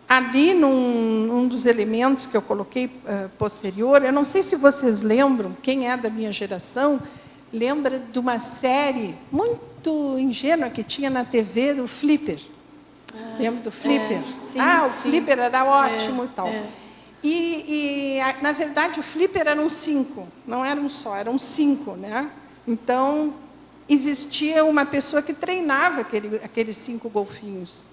Ali, num dos elementos que eu coloquei posterior, eu não sei se vocês lembram, quem é da minha geração, lembra de uma série muito ingênua que tinha na TV, do Flipper. Lembra do Flipper? Sim, o Flipper era ótimo e tal. E, na verdade, o Flipper eram 5, não era um só, eram 5, né? Então, existia uma pessoa que treinava aqueles 5 golfinhos.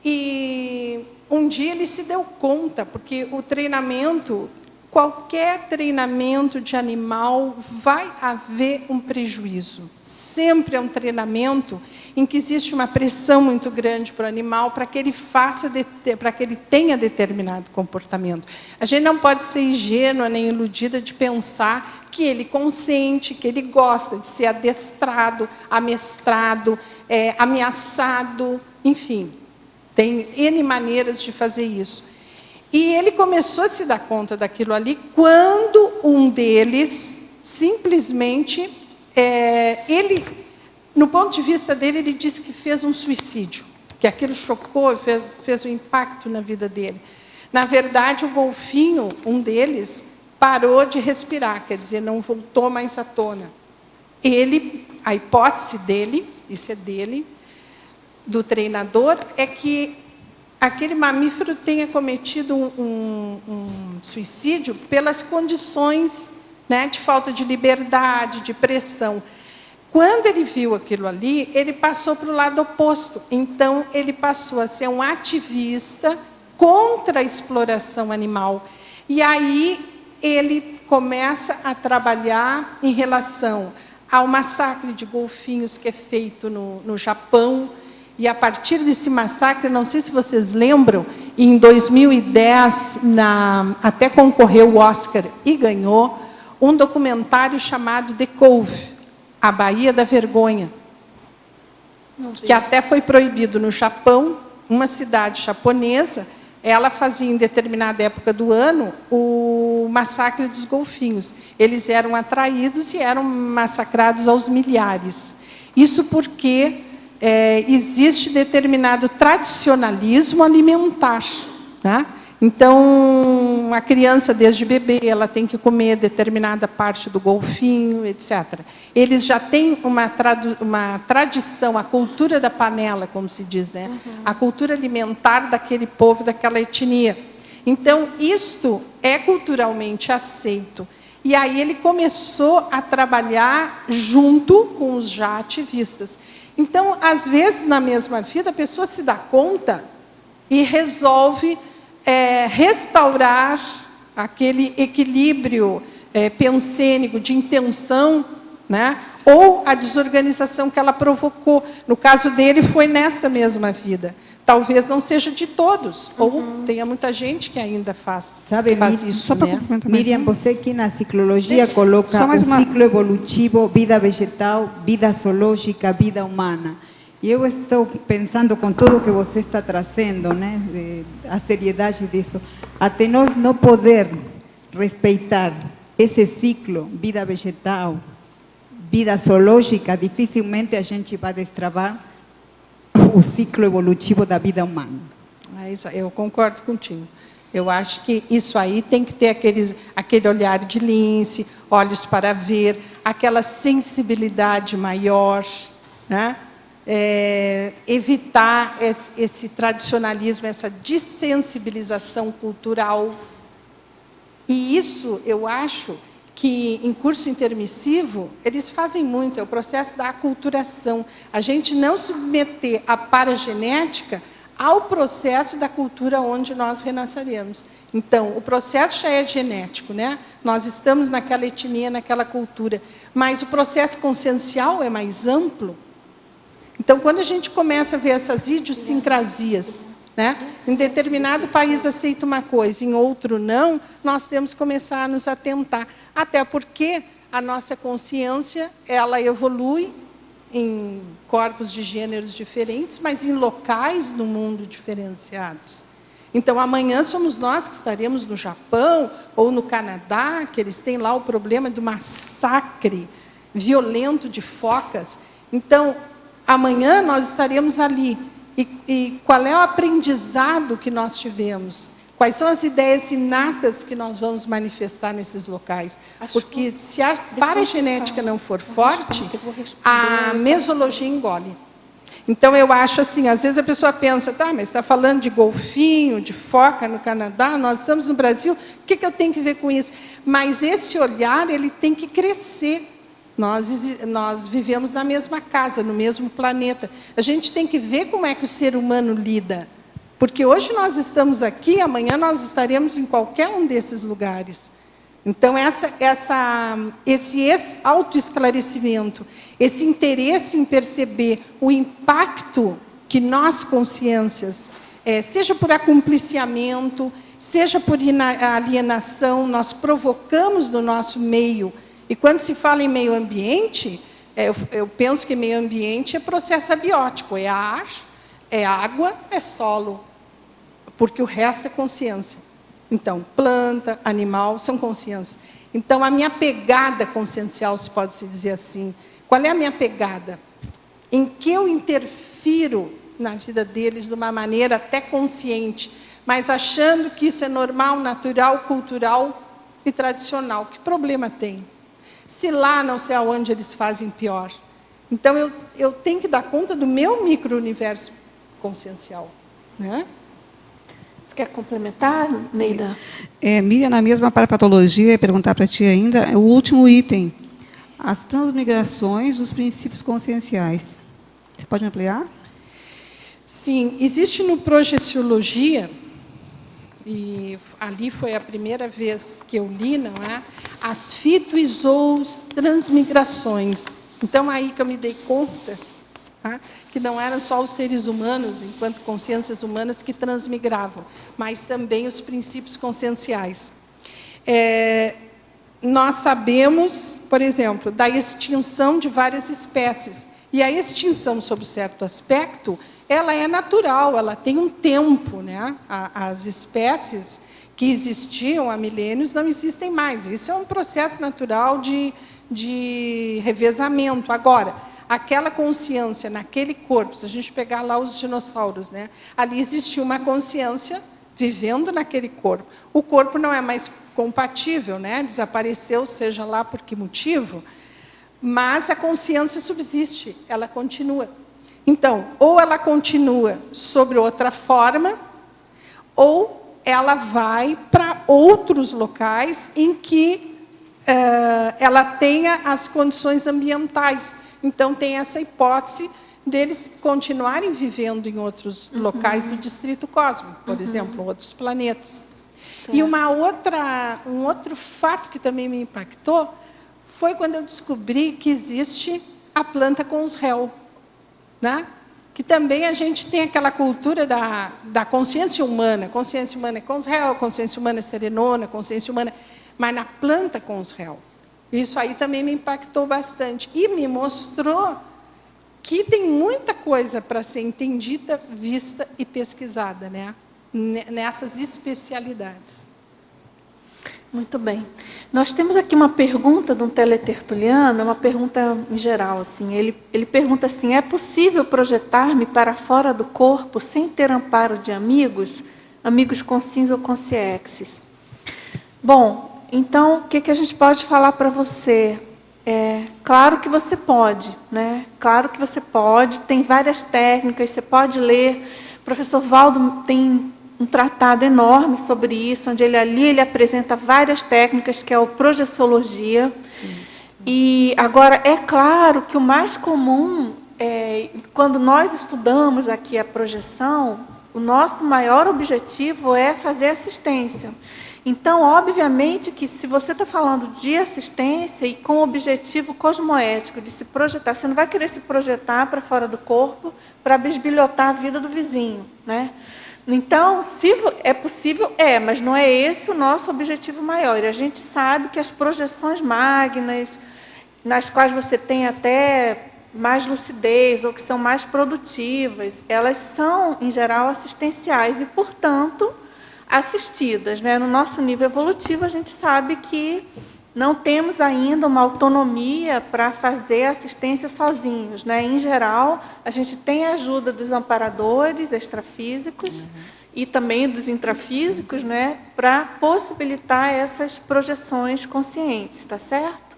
E um dia ele se deu conta, porque o treinamento, qualquer treinamento de animal, vai haver um prejuízo. Sempre é um treinamento em que existe uma pressão muito grande para o animal, para que ele para que ele tenha determinado comportamento. A gente não pode ser ingênua nem iludida de pensar que ele consente, que ele gosta de ser adestrado, amestrado, ameaçado, enfim. Tem N maneiras de fazer isso. E ele começou a se dar conta daquilo ali quando um deles, simplesmente, no ponto de vista dele, ele disse que fez um suicídio, que aquilo chocou, fez um impacto na vida dele. Na verdade, o golfinho, um deles, parou de respirar, quer dizer, não voltou mais à tona. A hipótese dele, isso é dele, do treinador, é que aquele mamífero tenha cometido um suicídio pelas condições, né, de falta de liberdade, de pressão. Quando ele viu aquilo ali, ele passou para o lado oposto. Então, ele passou a ser um ativista contra a exploração animal. E aí, ele começa a trabalhar em relação ao massacre de golfinhos que é feito no Japão. E, a partir desse massacre, não sei se vocês lembram, em 2010, até concorreu o Oscar e ganhou, um documentário chamado The Cove, A Baía da Vergonha, que até foi proibido no Japão, uma cidade japonesa. Ela fazia, em determinada época do ano, o massacre dos golfinhos. Eles eram atraídos e eram massacrados aos milhares. Isso porque existe determinado tradicionalismo alimentar, né? Então, a criança, desde bebê, ela tem que comer determinada parte do golfinho, etc. Eles já têm uma tradição, a cultura da panela, como se diz, né? A cultura alimentar daquele povo, daquela etnia. Então, isto é culturalmente aceito. E aí ele começou a trabalhar junto com os já ativistas. Então, às vezes, na mesma vida, a pessoa se dá conta e resolve restaurar aquele equilíbrio pensênico de intenção, né? Ou a desorganização que ela provocou. No caso dele, foi nesta mesma vida. Talvez não seja de todos, ou tenha muita gente que ainda faz isso. Só né? Miriam, você aqui na ciclologia coloca o ciclo evolutivo, vida vegetal, vida zoológica, vida humana. E eu estou pensando com tudo que você está trazendo, né, a seriedade disso, até nós não poder respeitar esse ciclo, vida vegetal, vida zoológica, dificilmente a gente vai destravar o ciclo evolutivo da vida humana. Mas eu concordo contigo. Eu acho que isso aí tem que ter aquele olhar de lince, olhos para ver, aquela sensibilidade maior, né? Evitar esse tradicionalismo, essa dessensibilização cultural. E isso, eu acho que em curso intermissivo, eles fazem muito, é o processo da aculturação. A gente não submeter a paragenética ao processo da cultura onde nós renasceremos. Então, o processo já é genético, né? Nós estamos naquela etnia, naquela cultura, mas o processo consciencial é mais amplo. Então, quando a gente começa a ver essas idiosincrasias, né? Em determinado país aceita uma coisa, em outro não, nós temos que começar a nos atentar. Até porque a nossa consciência, ela evolui em corpos de gêneros diferentes, mas em locais do mundo diferenciados. Então, amanhã somos nós que estaremos no Japão ou no Canadá, que eles têm lá o problema do massacre violento de focas. Então, amanhã nós estaremos ali. E qual é o aprendizado que nós tivemos? Quais são as ideias inatas que nós vamos manifestar nesses locais? Porque se a paragenética não for forte, a mesologia engole. Então, eu acho assim, às vezes a pessoa pensa, tá, mas está falando de golfinho, de foca no Canadá, nós estamos no Brasil, o que eu tenho que ver com isso? Mas esse olhar, ele tem que crescer. Nós vivemos na mesma casa, no mesmo planeta. A gente tem que ver como é que o ser humano lida. Porque hoje nós estamos aqui, amanhã nós estaremos em qualquer um desses lugares. Então, esse autoesclarecimento, esse interesse em perceber o impacto que nós, consciências, seja por acompliciamento, seja por alienação, nós provocamos no nosso meio. E quando se fala em meio ambiente, eu penso que meio ambiente é processo abiótico, é ar, é água, é solo, porque o resto é consciência. Então, planta, animal, são consciências. Então, a minha pegada consciencial, se pode se dizer assim, qual é a minha pegada? Em que eu interfiro na vida deles de uma maneira até consciente, mas achando que isso é normal, natural, cultural e tradicional. Que problema tem? Se lá não sei aonde eles fazem pior. Então, eu tenho que dar conta do meu micro-universo consciencial. Né? Você quer complementar, Neida? Miriam, na mesma parapatologia, perguntar para ti ainda, o último item, as transmigrações dos princípios conscienciais. Você pode ampliar? Sim, existe no Projeciologia, e ali foi a primeira vez que eu li, não é? As fitoizoos-transmigrações. Então, aí que eu me dei conta, tá? Que não eram só os seres humanos, enquanto consciências humanas, que transmigravam, mas também os princípios conscienciais. Nós sabemos, por exemplo, da extinção de várias espécies. E a extinção, sob certo aspecto, ela é natural, ela tem um tempo, né? As espécies que existiam há milênios não existem mais. Isso é um processo natural de revezamento. Agora, aquela consciência naquele corpo, se a gente pegar lá os dinossauros, né? Ali existia uma consciência vivendo naquele corpo. O corpo não é mais compatível, né? Desapareceu, seja lá por que motivo, mas a consciência subsiste, ela continua. Então, ou ela continua sobre outra forma, ou ela vai para outros locais em que ela tenha as condições ambientais. Então, tem essa hipótese deles continuarem vivendo em outros locais do Distrito Cósmico, por exemplo, outros planetas. Certo. E um outro fato que também me impactou foi quando eu descobri que existe a planta com os réus, né? Que também a gente tem aquela cultura da consciência humana. Consciência humana é com os réus, consciência humana é serenona, consciência humana... Mas na planta com os réus. Isso aí também me impactou bastante. E me mostrou que tem muita coisa para ser entendida, vista e pesquisada, né? Nessas especialidades. Muito bem. Nós temos aqui uma pergunta de um teletertuliano, é uma pergunta em geral. Assim. Ele pergunta assim, é possível projetar-me para fora do corpo sem ter amparo de amigos? Amigos conscientes ou consciexes? Bom, então, o que a gente pode falar para você? Claro que você pode, né? Claro que você pode, tem várias técnicas, você pode ler. O professor Valdo tem um tratado enorme sobre isso, onde ele apresenta várias técnicas, que é o projeciologia. Isso. E agora, é claro que o mais comum, quando nós estudamos aqui a projeção, o nosso maior objetivo é fazer assistência. Então, obviamente, que se você está falando de assistência e com o objetivo cosmoético de se projetar, você não vai querer se projetar para fora do corpo para bisbilhotar a vida do vizinho, né? Então, se é possível, mas não é esse o nosso objetivo maior. E a gente sabe que as projeções magnas, nas quais você tem até mais lucidez ou que são mais produtivas, elas são, em geral, assistenciais e, portanto, assistidas, né? No nosso nível evolutivo, a gente sabe que não temos ainda uma autonomia para fazer assistência sozinhos, né? Em geral, a gente tem a ajuda dos amparadores extrafísicos e também dos intrafísicos, né? Para possibilitar essas projeções conscientes, tá certo?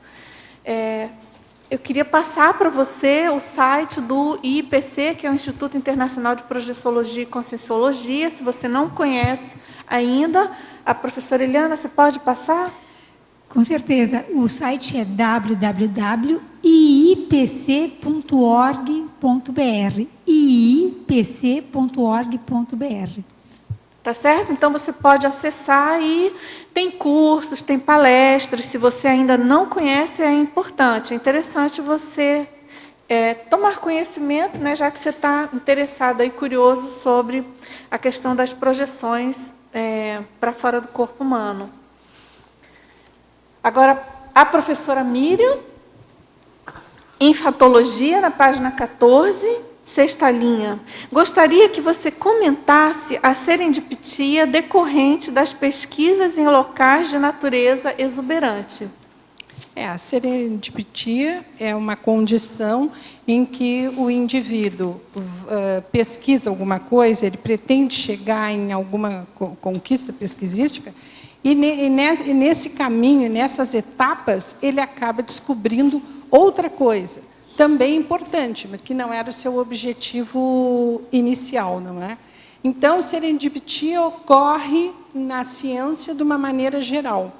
Eu queria passar para você o site do IIPC, que é o Instituto Internacional de Projeciologia e Conscienciologia. Se você não conhece ainda, a professora Eliana, você pode passar? Com certeza. O site é www.iipc.org.br. iipc.org.br. Tá certo? Então, você pode acessar e tem cursos, tem palestras. Se você ainda não conhece, é importante, é interessante você tomar conhecimento, né, já que você está interessado e curioso sobre a questão das projeções para fora do corpo humano. Agora, a professora Miriam, enfatologia, na página 14, sexta linha. Gostaria que você comentasse a serendipitia decorrente das pesquisas em locais de natureza exuberante. A serendipitia é uma condição em que o indivíduo pesquisa alguma coisa, ele pretende chegar em alguma conquista pesquisística, e nesse caminho, nessas etapas, ele acaba descobrindo outra coisa, também importante, mas que não era o seu objetivo inicial, não é? Então, serendipitia ocorre na ciência de uma maneira geral,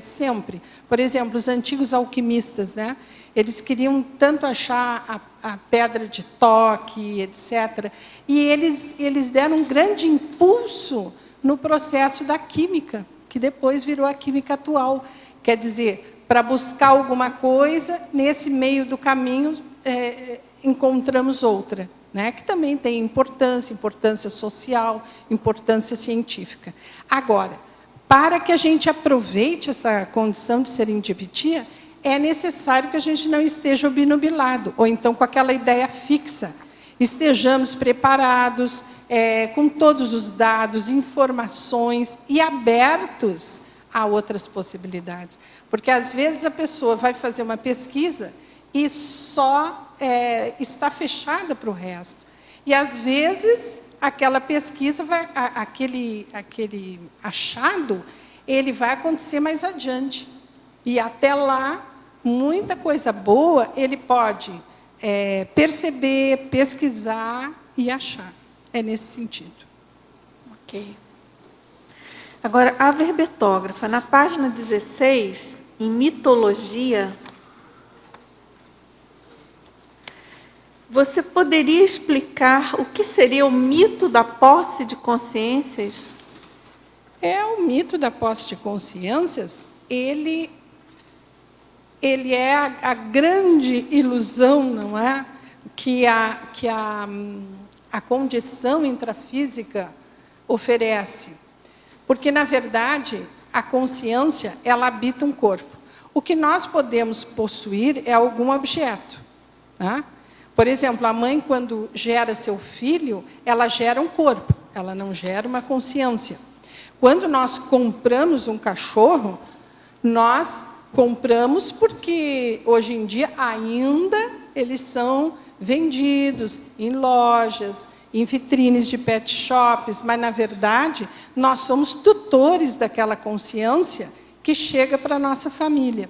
sempre. Por exemplo, os antigos alquimistas, né? Eles queriam tanto achar a pedra de toque, etc. E eles deram um grande impulso no processo da química, que depois virou a química atual. Quer dizer, para buscar alguma coisa, nesse meio do caminho, encontramos outra, né? Que também tem importância social, importância científica. Agora, para que a gente aproveite essa condição de serendipitia, é necessário que a gente não esteja obnubilado, ou então com aquela ideia fixa. Estejamos preparados, com todos os dados, informações e abertos a outras possibilidades. Porque, às vezes, a pessoa vai fazer uma pesquisa e só está fechada para o resto. E, às vezes, aquela pesquisa, aquele achado, ele vai acontecer mais adiante. E, até lá, muita coisa boa ele pode perceber, pesquisar e achar. É nesse sentido. Ok. Agora, a verbetógrafa, na página 16, em mitologia, você poderia explicar o que seria o mito da posse de consciências? O mito da posse de consciências, ele é a grande ilusão, não é? Que a condição intrafísica oferece. Porque, na verdade, a consciência, ela habita um corpo. O que nós podemos possuir é algum objeto. Tá? Por exemplo, a mãe, quando gera seu filho, ela gera um corpo, ela não gera uma consciência. Quando nós compramos um cachorro, nós compramos porque, hoje em dia, ainda eles são vendidos em lojas, em vitrines de pet shops, mas, na verdade, nós somos tutores daquela consciência que chega para a nossa família.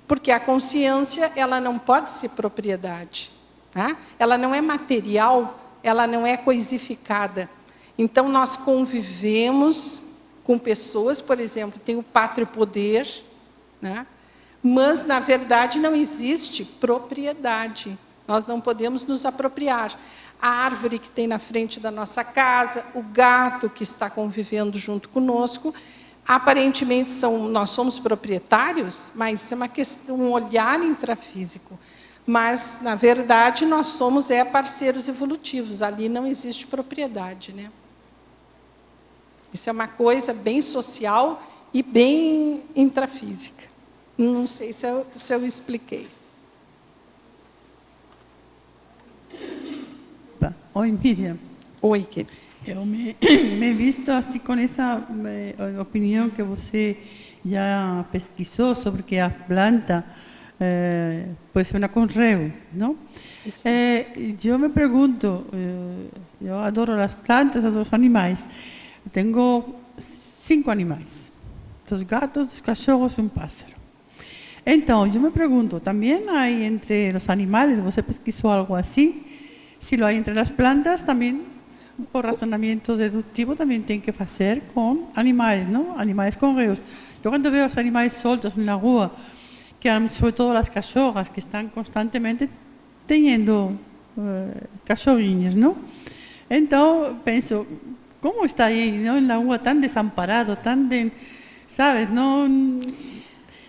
Porque a consciência, ela não pode ser propriedade. Tá? Ela não é material, ela não é coisificada. Então, nós convivemos com pessoas, por exemplo, tem o pátrio poder, né? Mas, na verdade, não existe propriedade. Nós não podemos nos apropriar. A árvore que tem na frente da nossa casa, o gato que está convivendo junto conosco, aparentemente nós somos proprietários, mas isso é uma questão, um olhar intrafísico. Mas, na verdade, nós somos parceiros evolutivos. Ali não existe propriedade, né? Isso é uma coisa bem social e bem intrafísica. Não sei se eu expliquei. Oi, Miriam. Oi, querida. Eu me visto assim com essa opinião que você já pesquisou sobre que a planta pode ser uma conreu, não? Eu me pergunto, eu adoro as plantas, adoro os animais. Tenho 5 animais, 2 gatos, 2 cachorros e um pássaro. Então, eu me pergunto, também há entre os animais, você pesquisou algo assim? Se lo há entre as plantas, também, por razonamento dedutivo, também tem que fazer com animais, não? Animais conreus. Eu, quando vejo os animais soltos na rua, que sobretudo as cachorras, que estão constantemente tendo cachorrinhos, não? Então, penso, como está aí, não, na rua, tão desamparado, tão, sabes, não...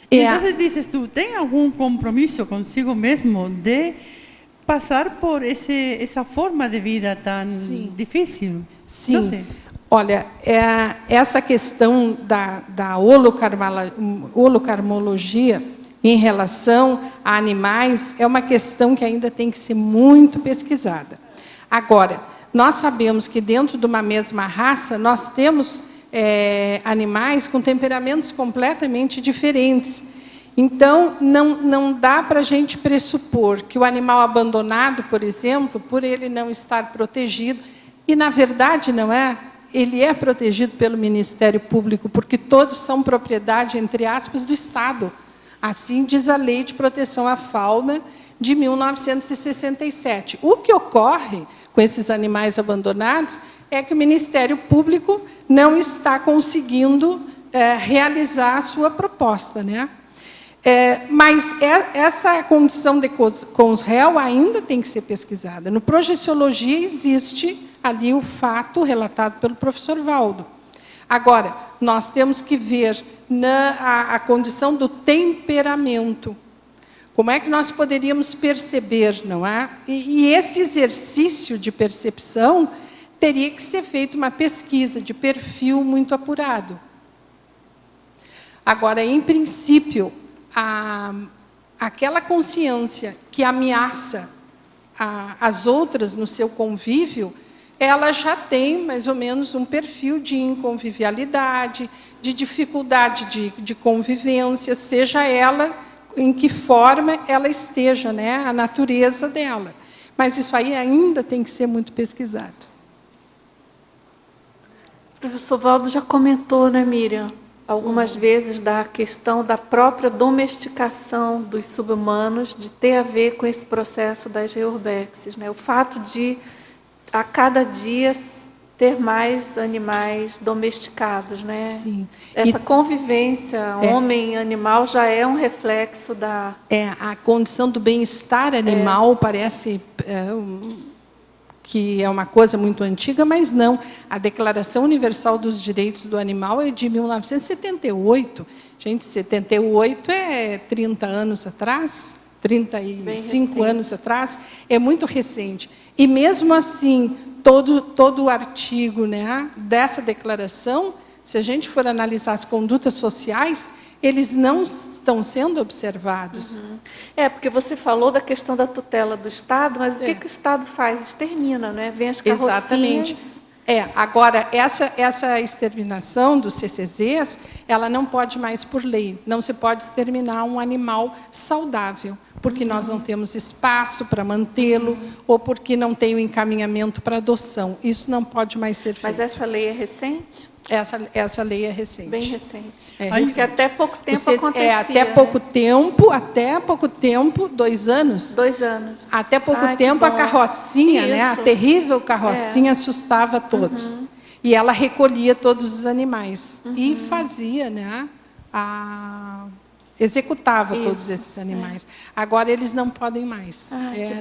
Então, dizes tu, tem algum compromisso consigo mesmo de passar por essa forma de vida tão difícil? Sim. Não sei. Olha, essa questão da holocarmologia em relação a animais é uma questão que ainda tem que ser muito pesquisada. Agora, nós sabemos que dentro de uma mesma raça, nós temos animais com temperamentos completamente diferentes. Então, não dá para a gente pressupor que o animal abandonado, por exemplo, por ele não estar protegido, e, na verdade, não é, ele é protegido pelo Ministério Público, porque todos são propriedade, entre aspas, do Estado. Assim diz a Lei de Proteção à Fauna de 1967. O que ocorre com esses animais abandonados é que o Ministério Público não está conseguindo realizar a sua proposta, né? Mas essa condição com os réus ainda tem que ser pesquisada. No Projeciologia existe ali o fato relatado pelo professor Valdo. Agora, nós temos que ver a condição do temperamento. Como é que nós poderíamos perceber, não é? E esse exercício de percepção teria que ser feito uma pesquisa de perfil muito apurado. Agora, em princípio, aquela consciência que ameaça as outras no seu convívio, ela já tem mais ou menos um perfil de inconvivialidade, de dificuldade de convivência, seja ela em que forma ela esteja, né, a natureza dela. Mas isso aí ainda tem que ser muito pesquisado. O professor Valdo já comentou, né, Miriam, algumas vezes da questão da própria domesticação dos subhumanos, de ter a ver com esse processo das reurbexes, né? O fato de, a cada dia, ter mais animais domesticados, né? Sim. Essa convivência homem-animal já é um reflexo da... A condição do bem-estar animal parece que é uma coisa muito antiga, mas não. A Declaração Universal dos Direitos do Animal é de 1978. Gente, 78 é 30 anos atrás, 35 anos atrás, é muito recente. E, mesmo assim, todo o artigo, né, dessa declaração, se a gente for analisar as condutas sociais, eles não estão sendo observados. Porque você falou da questão da tutela do Estado, mas o que o Estado faz? Extermina, né? Vem as carrocinhas... Exatamente. Agora, essa exterminação dos CCZs, ela não pode mais por lei. Não se pode exterminar um animal saudável, porque nós não temos espaço para mantê-lo, ou porque não tem o encaminhamento para adoção. Isso não pode mais ser feito. Mas essa lei é recente? Essa lei é recente. Bem recente. Recente. Que até pouco tempo acontecia. Até pouco tempo, 2 anos. 2 anos. Até pouco tempo, a carrocinha, né, a terrível carrocinha, assustava todos. E ela recolhia todos os animais. E fazia, né, executava todos esses animais. Agora, eles não podem mais.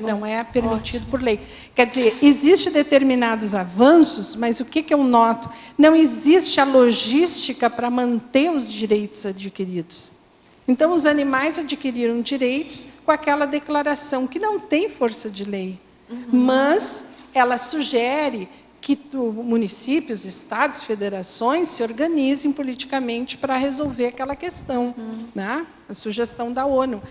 Não é permitido por lei. Quer dizer, existem determinados avanços, mas o que eu noto? Não existe a logística para manter os direitos adquiridos. Então, os animais adquiriram direitos com aquela declaração, que não tem força de lei, mas ela sugere que municípios, estados, federações se organizem politicamente para resolver aquela questão, né? A sugestão da ONU.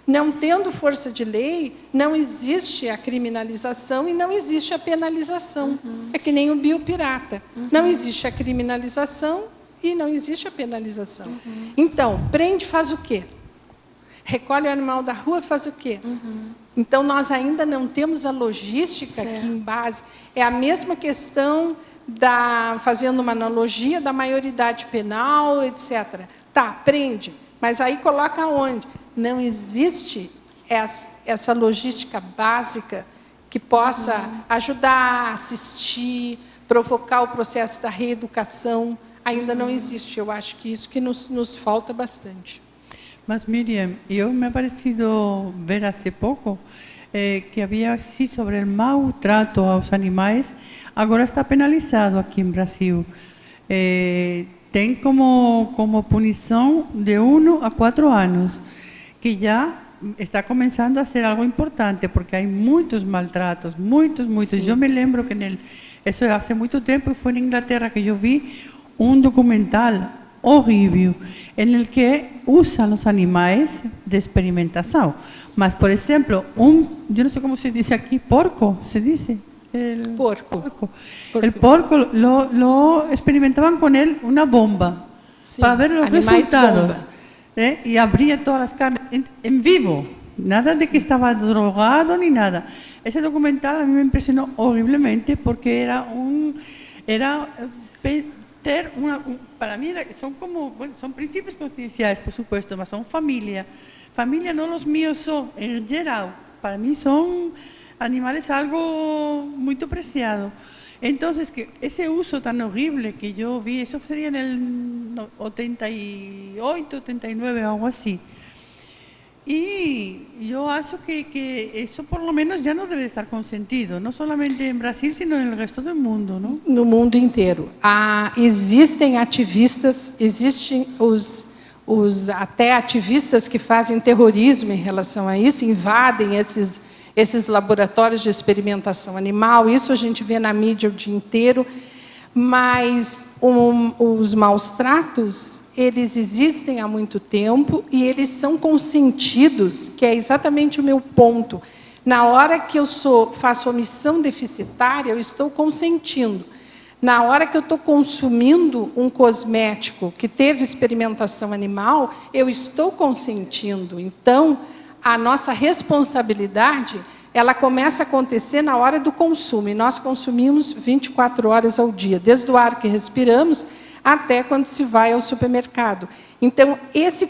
Não tendo força de lei, não existe a criminalização e não existe a penalização. É que nem o biopirata. Não existe a criminalização e não existe a penalização. Então, prende, faz o quê? Recolhe o animal da rua, faz o quê? Então, nós ainda não temos a logística aqui em base. É a mesma questão, fazendo uma analogia, da maioridade penal, etc. Tá, prende, mas aí coloca onde? Não existe essa logística básica que possa ajudar, assistir, provocar o processo da reeducação. Ainda não existe. Eu acho que isso que nos falta bastante. Mas, Miriam, me ha parecido ver hace pouco que havia, sim, sobre o mau trato aos animais, agora está penalizado aqui em Brasil. Tem como punição de 1 a 4 anos, que já está começando a ser algo importante, porque há muitos maltratos, muitos. Sim. Eu me lembro que, isso há muito tempo, foi na Inglaterra que eu vi um documental horrível, en el que usan los animales de experimentación. Mas, por ejemplo, yo no sé cómo se dice aquí, porco, se dice. Porco. El porco lo experimentaban con él una bomba, sí, para ver los resultados. Y abría todas las carnes en vivo, nada de que estaba drogado ni nada. Ese documental a mí me impresionó horriblemente porque para mí son principios concienciales, por supuesto, pero son familia, no los míos son, en general, para mí son animales algo muy preciado. Entonces, que ese uso tan horrible que yo vi, eso sería en el 88, 89, algo así. Y yo acho que eso por lo menos ya no debe estar consentido, no solamente en Brasil, sino en el resto del mundo, ¿no? No mundo inteiro. Existem ativistas, existem até ativistas que fazem terrorismo em relação a isso, invadem esses laboratórios de experimentação animal, isso a gente vê na mídia o dia inteiro, mas os maus tratos, eles existem há muito tempo e eles são consentidos, que é exatamente o meu ponto. Na hora que eu faço omissão deficitária, eu estou consentindo. Na hora que eu estou consumindo um cosmético que teve experimentação animal, eu estou consentindo. Então, a nossa responsabilidade, ela começa a acontecer na hora do consumo. E nós consumimos 24 horas ao dia, desde o ar que respiramos até quando se vai ao supermercado. Então, esse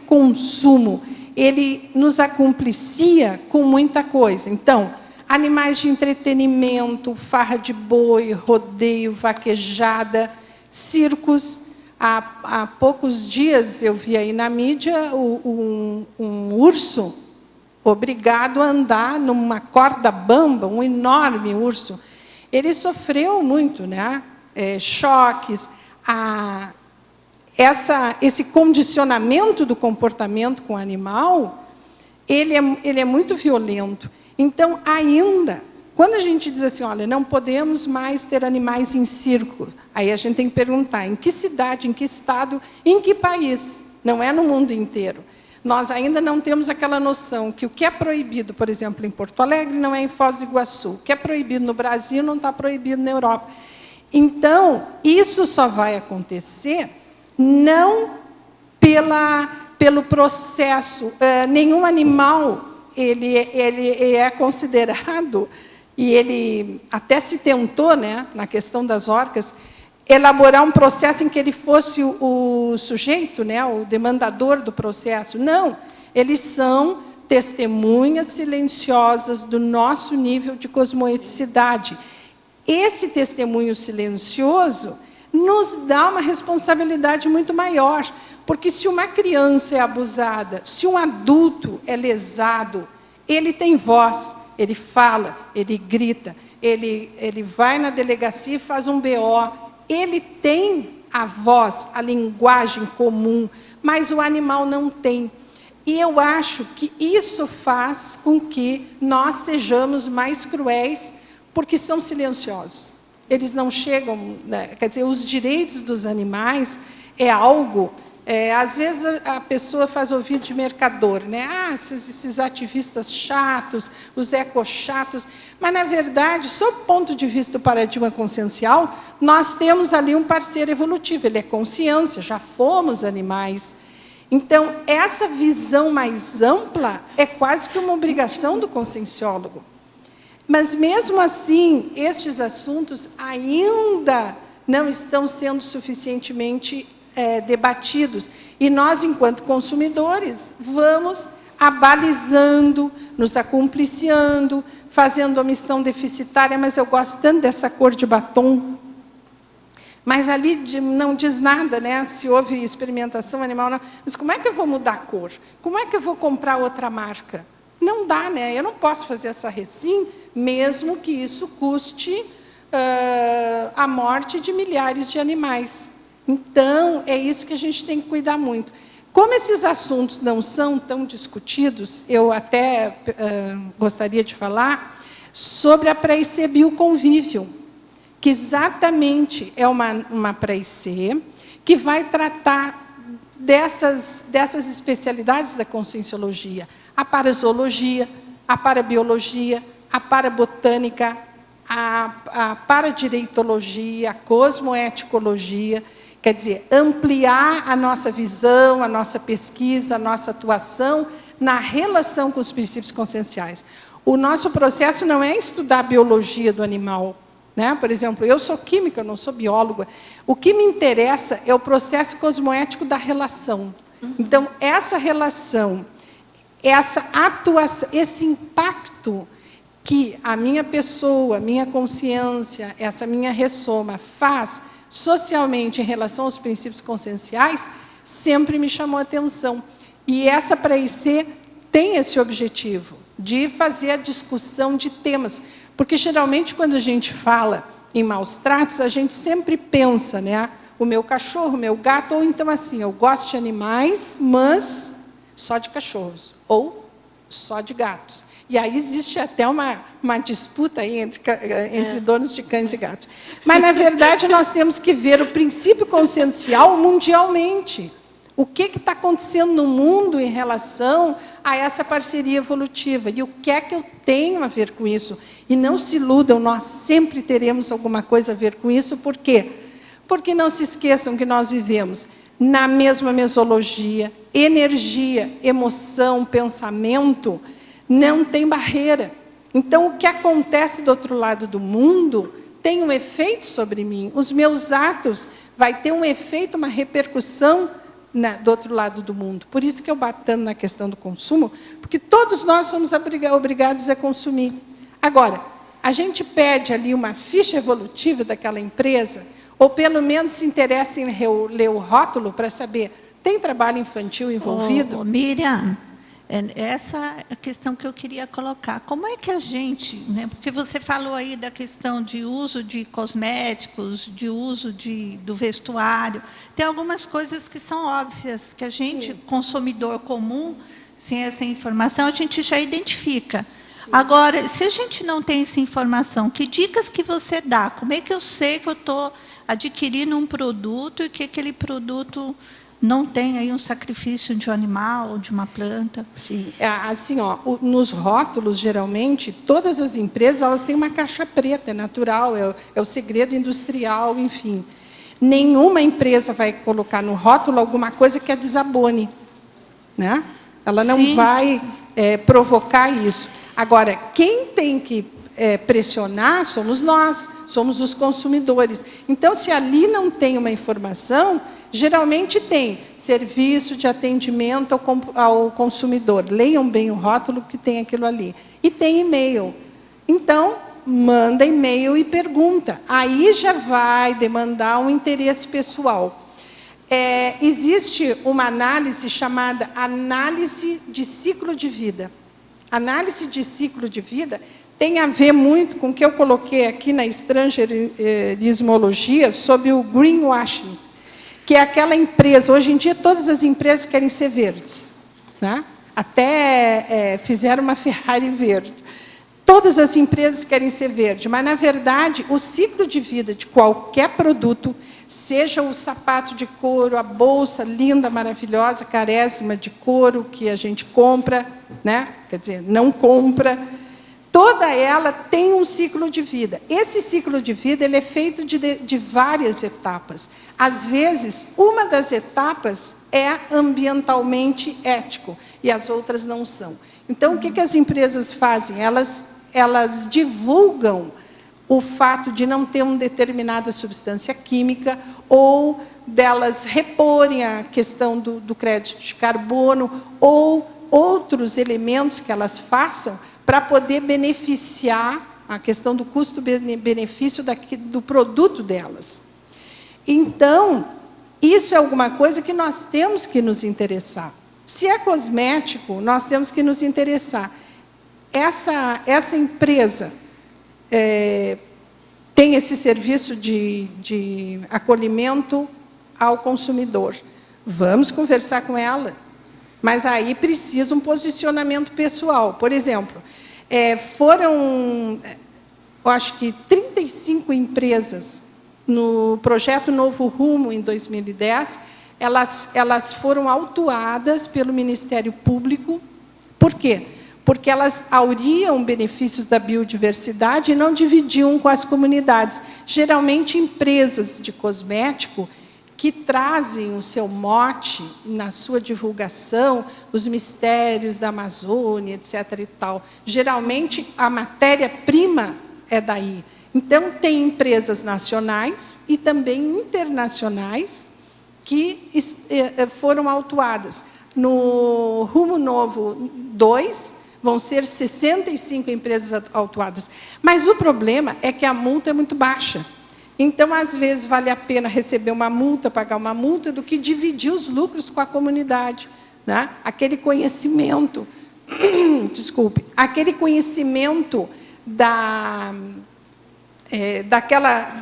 consumo, ele nos acumplicia com muita coisa. Então, animais de entretenimento, farra de boi, rodeio, vaquejada, circos. Há poucos dias eu vi aí na mídia um urso obrigado a andar numa corda bamba, um enorme urso. Ele sofreu muito, né? Choques, esse condicionamento do comportamento com o animal, ele é muito violento. Então, ainda, quando a gente diz assim, olha, não podemos mais ter animais em circo, aí a gente tem que perguntar em que cidade, em que estado, em que país, não é no mundo inteiro. Nós ainda não temos aquela noção que o que é proibido, por exemplo, em Porto Alegre, não é em Foz do Iguaçu. O que é proibido no Brasil não está proibido na Europa. Então, isso só vai acontecer não pelo processo. Nenhum animal ele é considerado, e ele até se tentou, né, na questão das orcas, elaborar um processo em que ele fosse o sujeito, né, o demandador do processo. Não, eles são testemunhas silenciosas do nosso nível de cosmoeticidade. Esse testemunho silencioso nos dá uma responsabilidade muito maior, porque se uma criança é abusada, se um adulto é lesado, ele tem voz, ele fala, ele grita, ele vai na delegacia e faz um BO, ele tem a voz, a linguagem comum, mas o animal não tem. E eu acho que isso faz com que nós sejamos mais cruéis, porque são silenciosos. Eles não chegam, né? Quer dizer, os direitos dos animais é algo... às vezes a pessoa faz ouvido de mercador, né? Esses ativistas chatos, os ecochatos. Mas, na verdade, sob o ponto de vista do paradigma consciencial, nós temos ali um parceiro evolutivo, ele é consciência, já fomos animais. Então, essa visão mais ampla é quase que uma obrigação do conscienciólogo. Mas, mesmo assim, estes assuntos ainda não estão sendo suficientemente debatidos. E nós, enquanto consumidores, vamos abalizando, nos acompliciando, fazendo omissão deficitária, mas eu gosto tanto dessa cor de batom. Mas ali não diz nada, né? Se houve experimentação animal, não. Mas como é que eu vou mudar a cor? Como é que eu vou comprar outra marca? Não dá, né? Eu não posso fazer essa recim, mesmo que isso custe a morte de milhares de animais. Então, é isso que a gente tem que cuidar muito. Como esses assuntos não são tão discutidos, eu até gostaria de falar sobre a pré-IC bioconvívio, que exatamente é uma pré-IC que vai tratar dessas especialidades da conscienciologia, a parazoologia, a parabiologia, a parabotânica, a paradireitologia, a cosmoeticologia. Quer dizer, ampliar a nossa visão, a nossa pesquisa, a nossa atuação na relação com os princípios conscienciais. O nosso processo não é estudar a biologia do animal, né? Por exemplo, eu sou química, eu não sou bióloga. O que me interessa é o processo cosmoético da relação. Então, essa relação, essa atuação, esse impacto que a minha pessoa, a minha consciência, essa minha ressoma faz socialmente em relação aos princípios conscienciais, sempre me chamou a atenção. E essa pré-IC tem esse objetivo, de fazer a discussão de temas. Porque, geralmente, quando a gente fala em maus tratos, a gente sempre pensa, né? O meu cachorro, o meu gato, ou então assim, eu gosto de animais, mas só de cachorros, ou só de gatos. E aí existe até uma disputa aí entre donos de cães e gatos. Mas, na verdade, nós temos que ver o princípio consciencial mundialmente. O que está acontecendo no mundo em relação a essa parceria evolutiva? E o que é que eu tenho a ver com isso? E não se iludam, nós sempre teremos alguma coisa a ver com isso. Por quê? Porque não se esqueçam que nós vivemos na mesma mesologia, energia, emoção, pensamento, não tem barreira. Então, o que acontece do outro lado do mundo tem um efeito sobre mim. Os meus atos vai ter um efeito, uma repercussão do outro lado do mundo. Por isso que eu bato tanto na questão do consumo, porque todos nós somos obrigados a consumir. Agora, a gente pede ali uma ficha evolutiva daquela empresa, ou pelo menos se interessa em ler o rótulo para saber, tem trabalho infantil envolvido? Miriam, essa é a questão que eu queria colocar. Como é que a gente, né, porque você falou aí da questão de uso de cosméticos, de uso do vestuário, tem algumas coisas que são óbvias, que a gente, consumidor comum, sem essa informação, a gente já identifica. Sim. Agora, se a gente não tem essa informação, que dicas que você dá? Como é que eu sei que eu estou adquirindo um produto e que aquele produto não tem aí um sacrifício de um animal ou de uma planta? Sim, assim, ó, nos rótulos, geralmente, todas as empresas elas têm uma caixa preta, é natural, é o segredo industrial, enfim. Nenhuma empresa vai colocar no rótulo alguma coisa que a desabone, né? Ela não vai provocar isso. Agora, quem tem que pressionar somos nós, somos os consumidores. Então, se ali não tem uma informação, geralmente tem serviço de atendimento ao consumidor. Leiam bem o rótulo que tem aquilo ali. E tem e-mail. Então, manda e-mail e pergunta. Aí já vai demandar um interesse pessoal. Existe uma análise chamada análise de ciclo de vida. Análise de ciclo de vida tem a ver muito com o que eu coloquei aqui na estrangeirismologia sobre o greenwashing, que é aquela empresa, hoje em dia todas as empresas querem ser verdes, né? Até fizeram uma Ferrari verde. Todas as empresas querem ser verde, mas, na verdade, o ciclo de vida de qualquer produto, seja o sapato de couro, a bolsa linda, maravilhosa, carésima de couro que a gente compra, né? Quer dizer, não compra, toda ela tem um ciclo de vida. Esse ciclo de vida ele é feito de várias etapas. Às vezes, uma das etapas é ambientalmente ético e as outras não são. Então, o que as empresas fazem? Elas divulgam o fato de não ter uma determinada substância química ou delas reporem a questão do crédito de carbono ou outros elementos que elas façam para poder beneficiar a questão do custo-benefício do produto delas. Então, isso é alguma coisa que nós temos que nos interessar. Se é cosmético, nós temos que nos interessar. Essa empresa tem esse serviço de acolhimento ao consumidor. Vamos conversar com ela. Mas aí precisa um posicionamento pessoal. Por exemplo, foram, eu acho que 35 empresas no projeto Novo Rumo, em 2010, elas foram autuadas pelo Ministério Público. Por quê? Porque elas auriam benefícios da biodiversidade e não dividiam com as comunidades. Geralmente, empresas de cosmético que trazem o seu mote na sua divulgação, os mistérios da Amazônia, etc. e tal. Geralmente, a matéria-prima é daí. Então, tem empresas nacionais e também internacionais que foram autuadas. No Rumo Novo 2, vão ser 65 empresas autuadas. Mas o problema é que a multa é muito baixa. Então, às vezes, vale a pena receber uma multa, pagar uma multa, do que dividir os lucros com a comunidade, né? Aquele conhecimento, desculpe, aquele conhecimento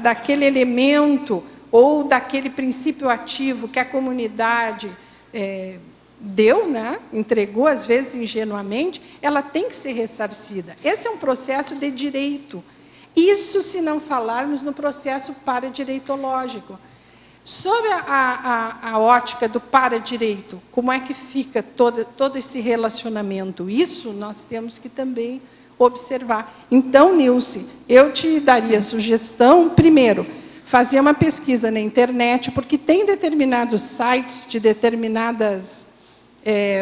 daquele elemento ou daquele princípio ativo que a comunidade deu, né? Entregou, às vezes, ingenuamente, ela tem que ser ressarcida. Esse é um processo de direito. Isso se não falarmos no processo paradireitológico. Sob a ótica do paradireito, como é que fica todo esse relacionamento? Isso nós temos que também observar. Então, Nilce, eu te daria sugestão, primeiro, fazer uma pesquisa na internet, porque tem determinados sites de determinadas...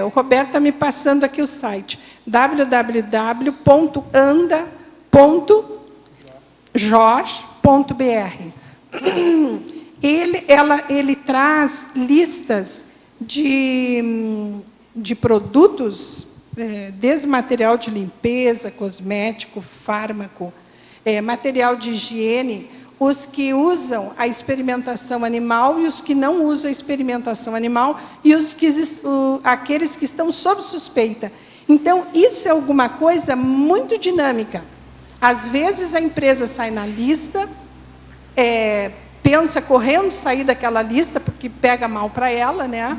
o Roberto está me passando aqui o site, www.anda.jor.br. Ele traz listas de produtos desde material de limpeza, cosmético, fármaco, material de higiene, os que usam a experimentação animal e os que não usam a experimentação animal e aqueles que estão sob suspeita. Então, isso é alguma coisa muito dinâmica. Às vezes, a empresa sai na lista, pensa correndo sair daquela lista, porque pega mal para ela, né?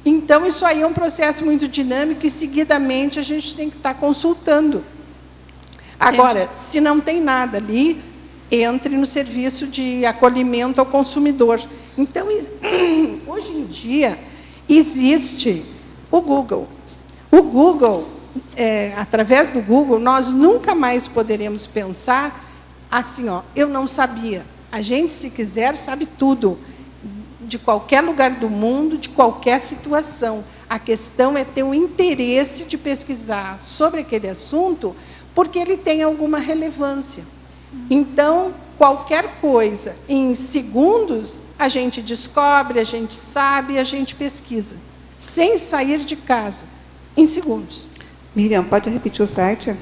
Então, isso aí é um processo muito dinâmico e, seguidamente, a gente tem que estar consultando. Agora, se não tem nada ali, entre no serviço de acolhimento ao consumidor. Então, hoje em dia, existe o Google. O Google, através do Google, nós nunca mais poderemos pensar assim, eu não sabia. A gente, se quiser, sabe tudo, de qualquer lugar do mundo, de qualquer situação. A questão é ter o interesse de pesquisar sobre aquele assunto, porque ele tem alguma relevância. Então, qualquer coisa, em segundos, a gente descobre, a gente sabe, a gente pesquisa, sem sair de casa, em segundos. Miriam, pode repetir o site?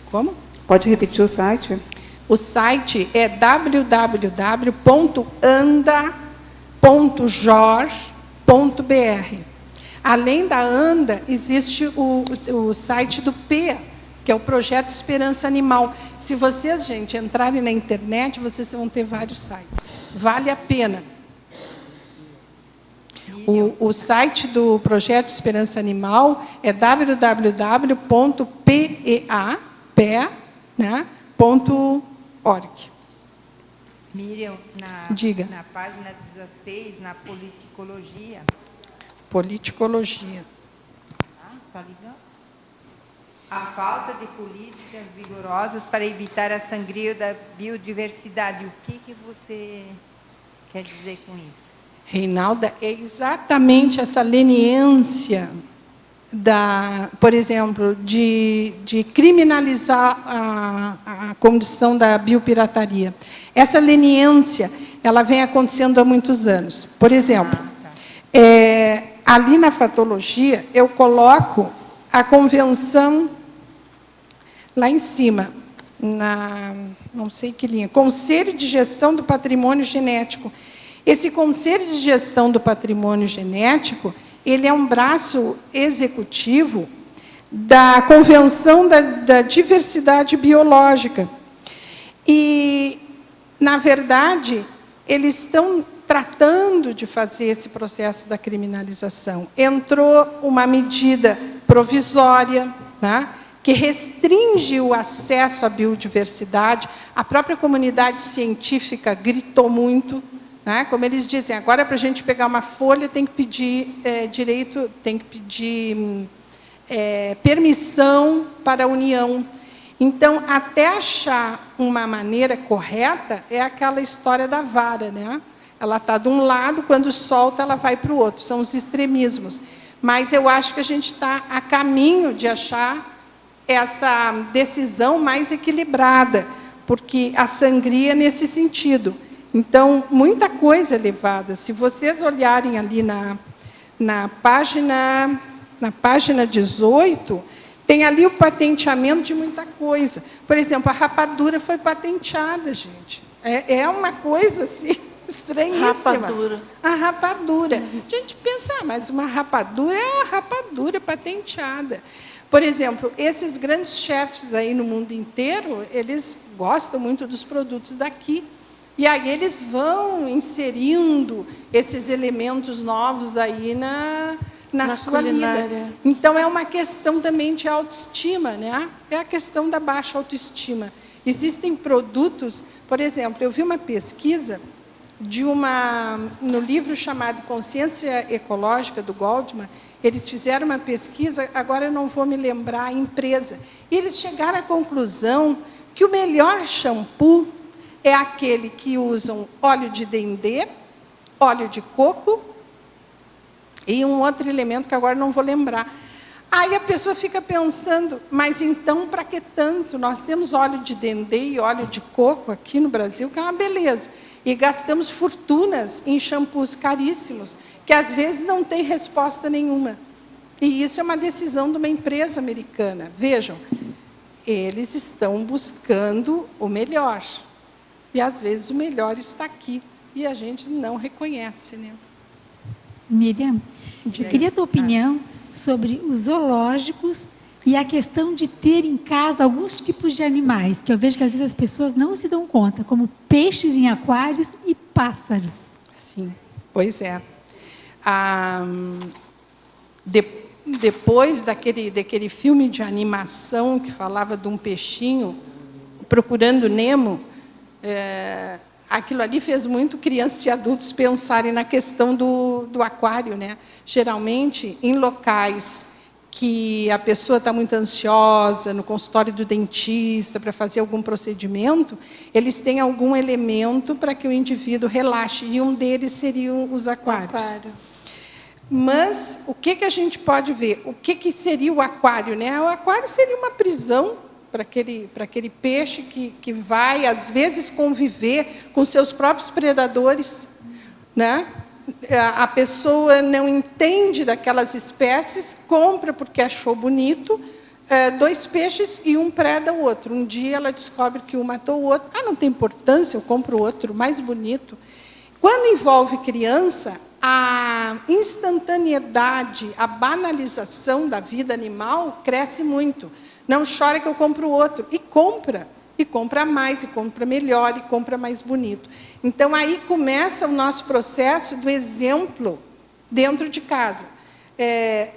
Como? Pode repetir o site? O site é www.anda.jor.br. Além da ANDA, existe o site do PEA, que é o Projeto Esperança Animal. Se vocês, gente, entrarem na internet, vocês vão ter vários sites. Vale a pena. O site do Projeto Esperança Animal é www.pea.org. Miriam, Diga. Na página 16, na politicologia. Politicologia. Tá ligado? A falta de políticas vigorosas para evitar a sangria da biodiversidade. O que você quer dizer com isso? Reinalda, é exatamente essa leniência, por exemplo, de criminalizar a condição da biopirataria. Essa leniência, ela vem acontecendo há muitos anos. Por exemplo, ali na fatologia, eu coloco a convenção lá em cima, não sei que linha, Conselho de Gestão do Patrimônio Genético. Esse Conselho de Gestão do Patrimônio Genético, ele é um braço executivo da Convenção da Diversidade Biológica. E, na verdade, eles estão tratando de fazer esse processo da criminalização. Entrou uma medida provisória, né, que restringe o acesso à biodiversidade. A própria comunidade científica gritou muito, né, como eles dizem, agora, para a gente pegar uma folha, tem que pedir permissão para a União. Então, até achar uma maneira correta, é aquela história da vara, né? Ela está de um lado, quando solta, ela vai para o outro. São os extremismos. Mas eu acho que a gente está a caminho de achar essa decisão mais equilibrada, porque a sangria é nesse sentido. Então, muita coisa é levada. Se vocês olharem ali na página 18, tem ali o patenteamento de muita coisa. Por exemplo, a rapadura foi patenteada, gente. É uma coisa assim, estranhíssima. Rapadura. A rapadura. A gente pensa, mas uma rapadura é a rapadura patenteada. Por exemplo, esses grandes chefes aí no mundo inteiro, eles gostam muito dos produtos daqui. E aí eles vão inserindo esses elementos novos aí na sua lida. Então, é uma questão também de autoestima, né? É a questão da baixa autoestima. Existem produtos, por exemplo, eu vi uma pesquisa no livro chamado Consciência Ecológica, do Goldman, eles fizeram uma pesquisa, agora eu não vou me lembrar a empresa, e eles chegaram à conclusão que o melhor shampoo é aquele que usam óleo de dendê, óleo de coco e um outro elemento que agora não vou lembrar. Aí a pessoa fica pensando, mas então para que tanto? Nós temos óleo de dendê e óleo de coco aqui no Brasil, que é uma beleza. E gastamos fortunas em shampoos caríssimos, que às vezes não tem resposta nenhuma. E isso é uma decisão de uma empresa americana. Vejam, eles estão buscando o melhor. E, às vezes, o melhor está aqui. E a gente não reconhece, né? Miriam, eu queria a tua opinião sobre os zoológicos e a questão de ter em casa alguns tipos de animais, que eu vejo que, às vezes, as pessoas não se dão conta, como peixes em aquários e pássaros. Sim, pois é. Depois daquele filme de animação que falava de um peixinho, Procurando Nemo, aquilo ali fez muito crianças e adultos pensarem na questão do aquário, né? Geralmente, em locais que a pessoa está muito ansiosa, no consultório do dentista, para fazer algum procedimento, eles têm algum elemento para que o indivíduo relaxe, e um deles seriam os aquários. Mas o que a gente pode ver? O que seria o aquário, né? O aquário seria uma prisão para aquele peixe que vai, às vezes, conviver com seus próprios predadores, né? A pessoa não entende daquelas espécies, compra porque achou bonito, 2 peixes e um preda o outro. Um dia ela descobre que um matou o outro. Não tem importância, eu compro o outro, mais bonito. Quando envolve criança, a instantaneidade, a banalização da vida animal cresce muito. Não chora que eu compro outro. E compra mais, e compra melhor, e compra mais bonito. Então, aí começa o nosso processo do exemplo dentro de casa.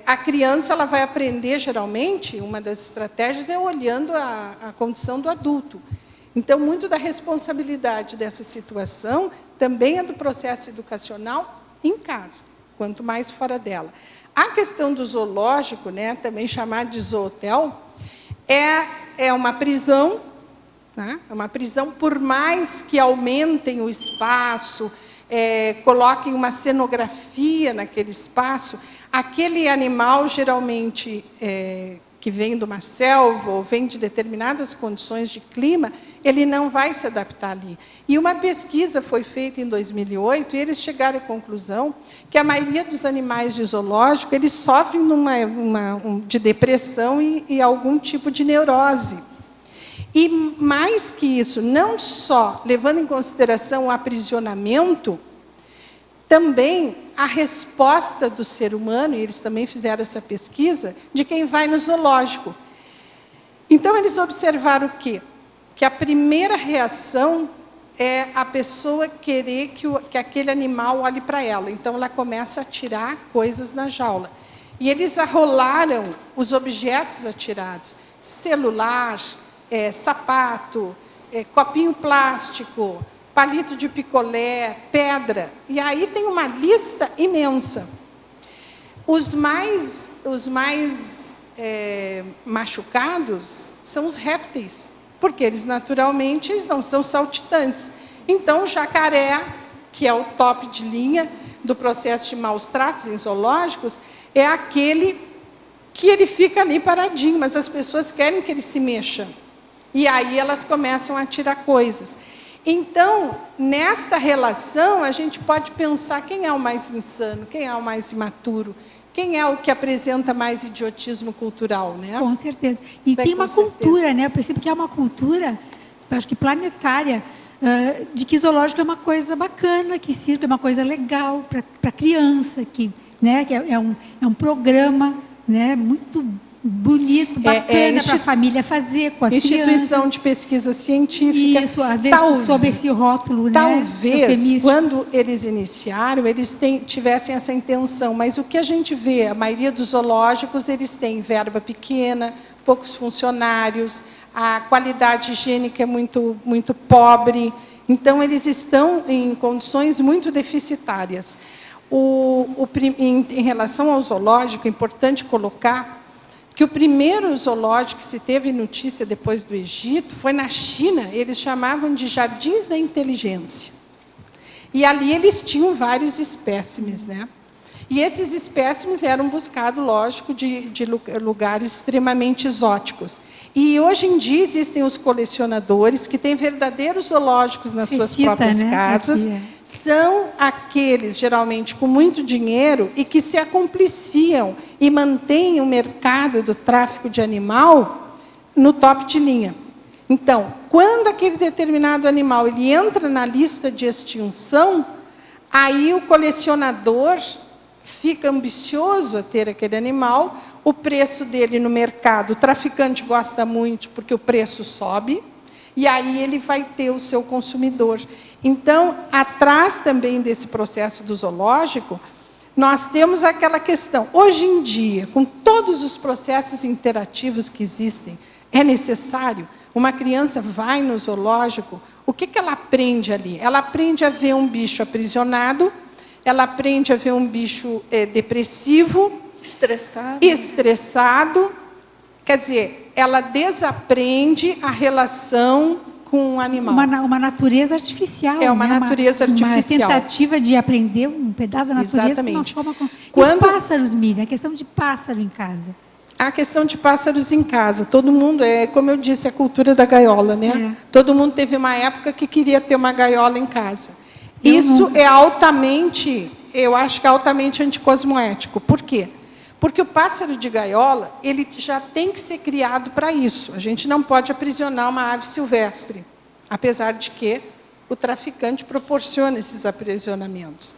A criança ela vai aprender, geralmente, uma das estratégias é olhando a condição do adulto. Então, muito da responsabilidade dessa situação também é do processo educacional em casa, quanto mais fora dela. A questão do zoológico, né, também chamado de zoohotel, é uma prisão, né? É uma prisão, por mais que aumentem o espaço, coloquem uma cenografia naquele espaço, aquele animal, geralmente, que vem de uma selva ou vem de determinadas condições de clima, ele não vai se adaptar ali. E uma pesquisa foi feita em 2008 e eles chegaram à conclusão que a maioria dos animais de zoológico eles sofrem de depressão e algum tipo de neurose. E, mais que isso, não só levando em consideração o aprisionamento, também a resposta do ser humano, e eles também fizeram essa pesquisa, de quem vai no zoológico. Então, eles observaram o quê? Que a primeira reação é a pessoa querer que aquele animal olhe para ela. Então, ela começa a tirar coisas na jaula. E eles arrolaram os objetos atirados. Celular, sapato, copinho plástico, palito de picolé, pedra. E aí tem uma lista imensa. Os mais machucados são os répteis, porque eles, naturalmente, eles não são saltitantes. Então, o jacaré, que é o top de linha do processo de maus tratos em zoológicos, é aquele que ele fica ali paradinho, mas as pessoas querem que ele se mexa. E aí elas começam a tirar coisas. Então, nesta relação, a gente pode pensar quem é o mais insano, quem é o mais imaturo, quem é o que apresenta mais idiotismo cultural, né? Com certeza. E tem uma cultura, né? Eu percebo que é uma cultura, eu acho que planetária, de que zoológico é uma coisa bacana, que circo é uma coisa legal para criança, que é um programa, né, muito bonito, bacana para a família fazer com as instituição crianças. De pesquisa científica. Isso, às vezes sob esse rótulo, talvez, quando eles iniciaram, eles tivessem essa intenção, mas o que a gente vê, a maioria dos zoológicos, eles têm verba pequena, poucos funcionários, a qualidade higiênica é muito, muito pobre, então eles estão em condições muito deficitárias. Em relação ao zoológico, é importante colocar que o primeiro zoológico que se teve notícia depois do Egito foi na China, eles chamavam de Jardins da Inteligência. E ali eles tinham vários espécimes, né? E esses espécimes eram buscados, lógico, de lugares extremamente exóticos. E hoje em dia existem os colecionadores que têm verdadeiros zoológicos nas suas próprias casas. São aqueles, geralmente, com muito dinheiro e que se acompliciam e mantêm o mercado do tráfico de animal no top de linha. Então, quando aquele determinado animal ele entra na lista de extinção, aí o colecionador fica ambicioso a ter aquele animal, o preço dele no mercado, o traficante gosta muito porque o preço sobe, e aí ele vai ter o seu consumidor. Então, atrás também desse processo do zoológico, nós temos aquela questão. Hoje em dia, com todos os processos interativos que existem, é necessário, uma criança vai no zoológico, o que ela aprende ali? Ela aprende a ver um bicho aprisionado, ela aprende a ver um bicho depressivo, estressado. Quer dizer, ela desaprende a relação com o animal. Uma natureza artificial. É uma natureza artificial. Uma tentativa de aprender um pedaço da natureza. Exatamente. De uma forma... Os pássaros, Miriam, a questão de pássaro em casa. A questão de pássaros em casa. Todo mundo, como eu disse, a cultura da gaiola, né? Todo mundo teve uma época que queria ter uma gaiola em casa. Isso é altamente, eu acho que é altamente anticosmoético. Por quê? Porque o pássaro de gaiola, ele já tem que ser criado para isso. A gente não pode aprisionar uma ave silvestre, apesar de que o traficante proporciona esses aprisionamentos.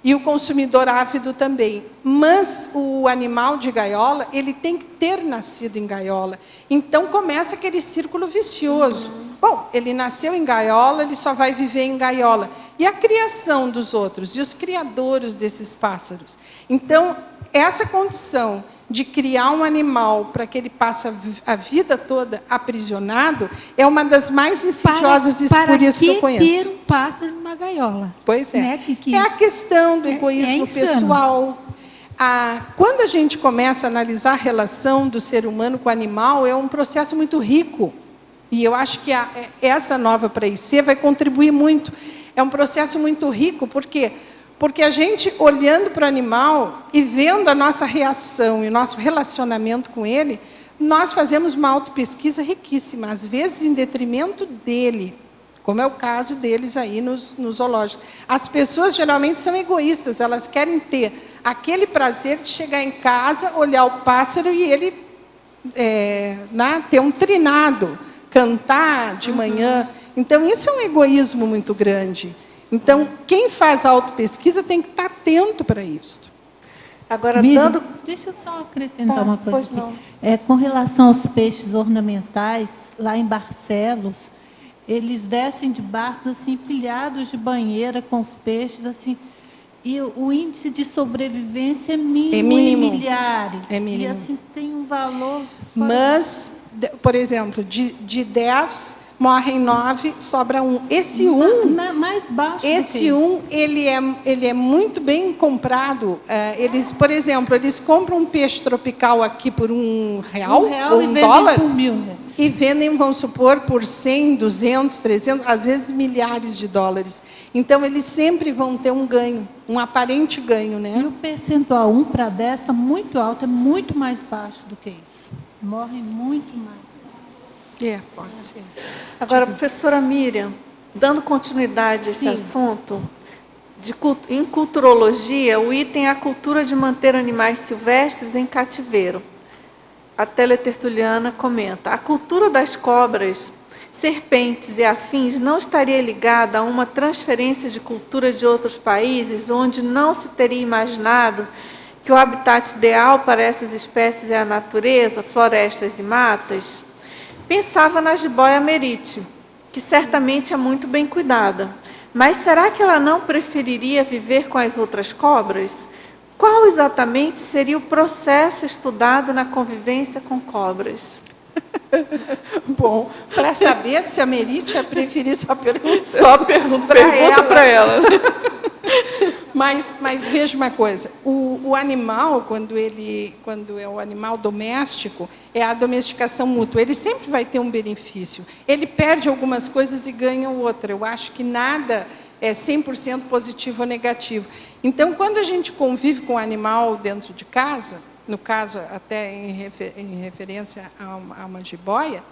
E o consumidor ávido também. Mas o animal de gaiola, ele tem que ter nascido em gaiola. Então, começa aquele círculo vicioso. Bom, ele nasceu em gaiola, ele só vai viver em gaiola. E a criação dos outros? E os criadores desses pássaros? Então, essa condição de criar um animal para que ele passe a vida toda aprisionado é uma das mais insidiosas e espúrias que eu conheço. Para que ter um pássaro numa gaiola? Pois é. Né? É a questão do egoísmo pessoal. Quando a gente começa a analisar a relação do ser humano com o animal, é um processo muito rico. E eu acho que essa nova Praicê vai contribuir muito. É um processo muito rico, por quê? Porque a gente, olhando para o animal e vendo a nossa reação e o nosso relacionamento com ele, nós fazemos uma autopesquisa riquíssima, às vezes em detrimento dele, como é o caso deles aí nos zoológicos. As pessoas geralmente são egoístas, elas querem ter aquele prazer de chegar em casa, olhar o pássaro e ele ter um trinado, cantar de manhã. Então, isso é um egoísmo muito grande. Então, quem faz a autopesquisa tem que estar atento para isso. Agora, deixa eu só acrescentar uma coisa aqui. Com relação aos peixes ornamentais, lá em Barcelos, eles descem de barcos assim, empilhados de banheira com os peixes, assim, e o índice de sobrevivência é mínimo. Em milhares. É mínimo. E assim, tem um valor... Mas, por exemplo, de 10... morrem 9, sobra 1. Esse 1, mais baixo esse 1, ele é muito bem comprado. Eles, por exemplo, eles compram um peixe tropical aqui por R$1 ou $1 por R$1.000. E vendem, vamos supor, por 100, 200, 300, às vezes milhares de dólares. Então, eles sempre vão ter um ganho, um aparente ganho, né? E o percentual 1 para 10 está muito alto, é muito mais baixo do que isso. Morrem muito mais. Pode ser. Agora, professora Miriam, dando continuidade a esse assunto, em culturologia, o item é a cultura de manter animais silvestres em cativeiro. A teletertuliana comenta, a cultura das cobras, serpentes e afins não estaria ligada a uma transferência de cultura de outros países, onde não se teria imaginado que o habitat ideal para essas espécies é a natureza, florestas e matas? Pensava na jiboia merite, que certamente é muito bem cuidada. Mas será que ela não preferiria viver com as outras cobras? Qual exatamente seria o processo estudado na convivência com cobras? Bom, para saber se a merite ia preferir, só pergunta para ela. Mas veja uma coisa, o animal, quando é o animal doméstico, é a domesticação mútua. Ele sempre vai ter um benefício. Ele perde algumas coisas e ganha outra. Eu acho que nada é 100% positivo ou negativo. Então, quando a gente convive com o animal dentro de casa, no caso, até em referência a uma jiboia,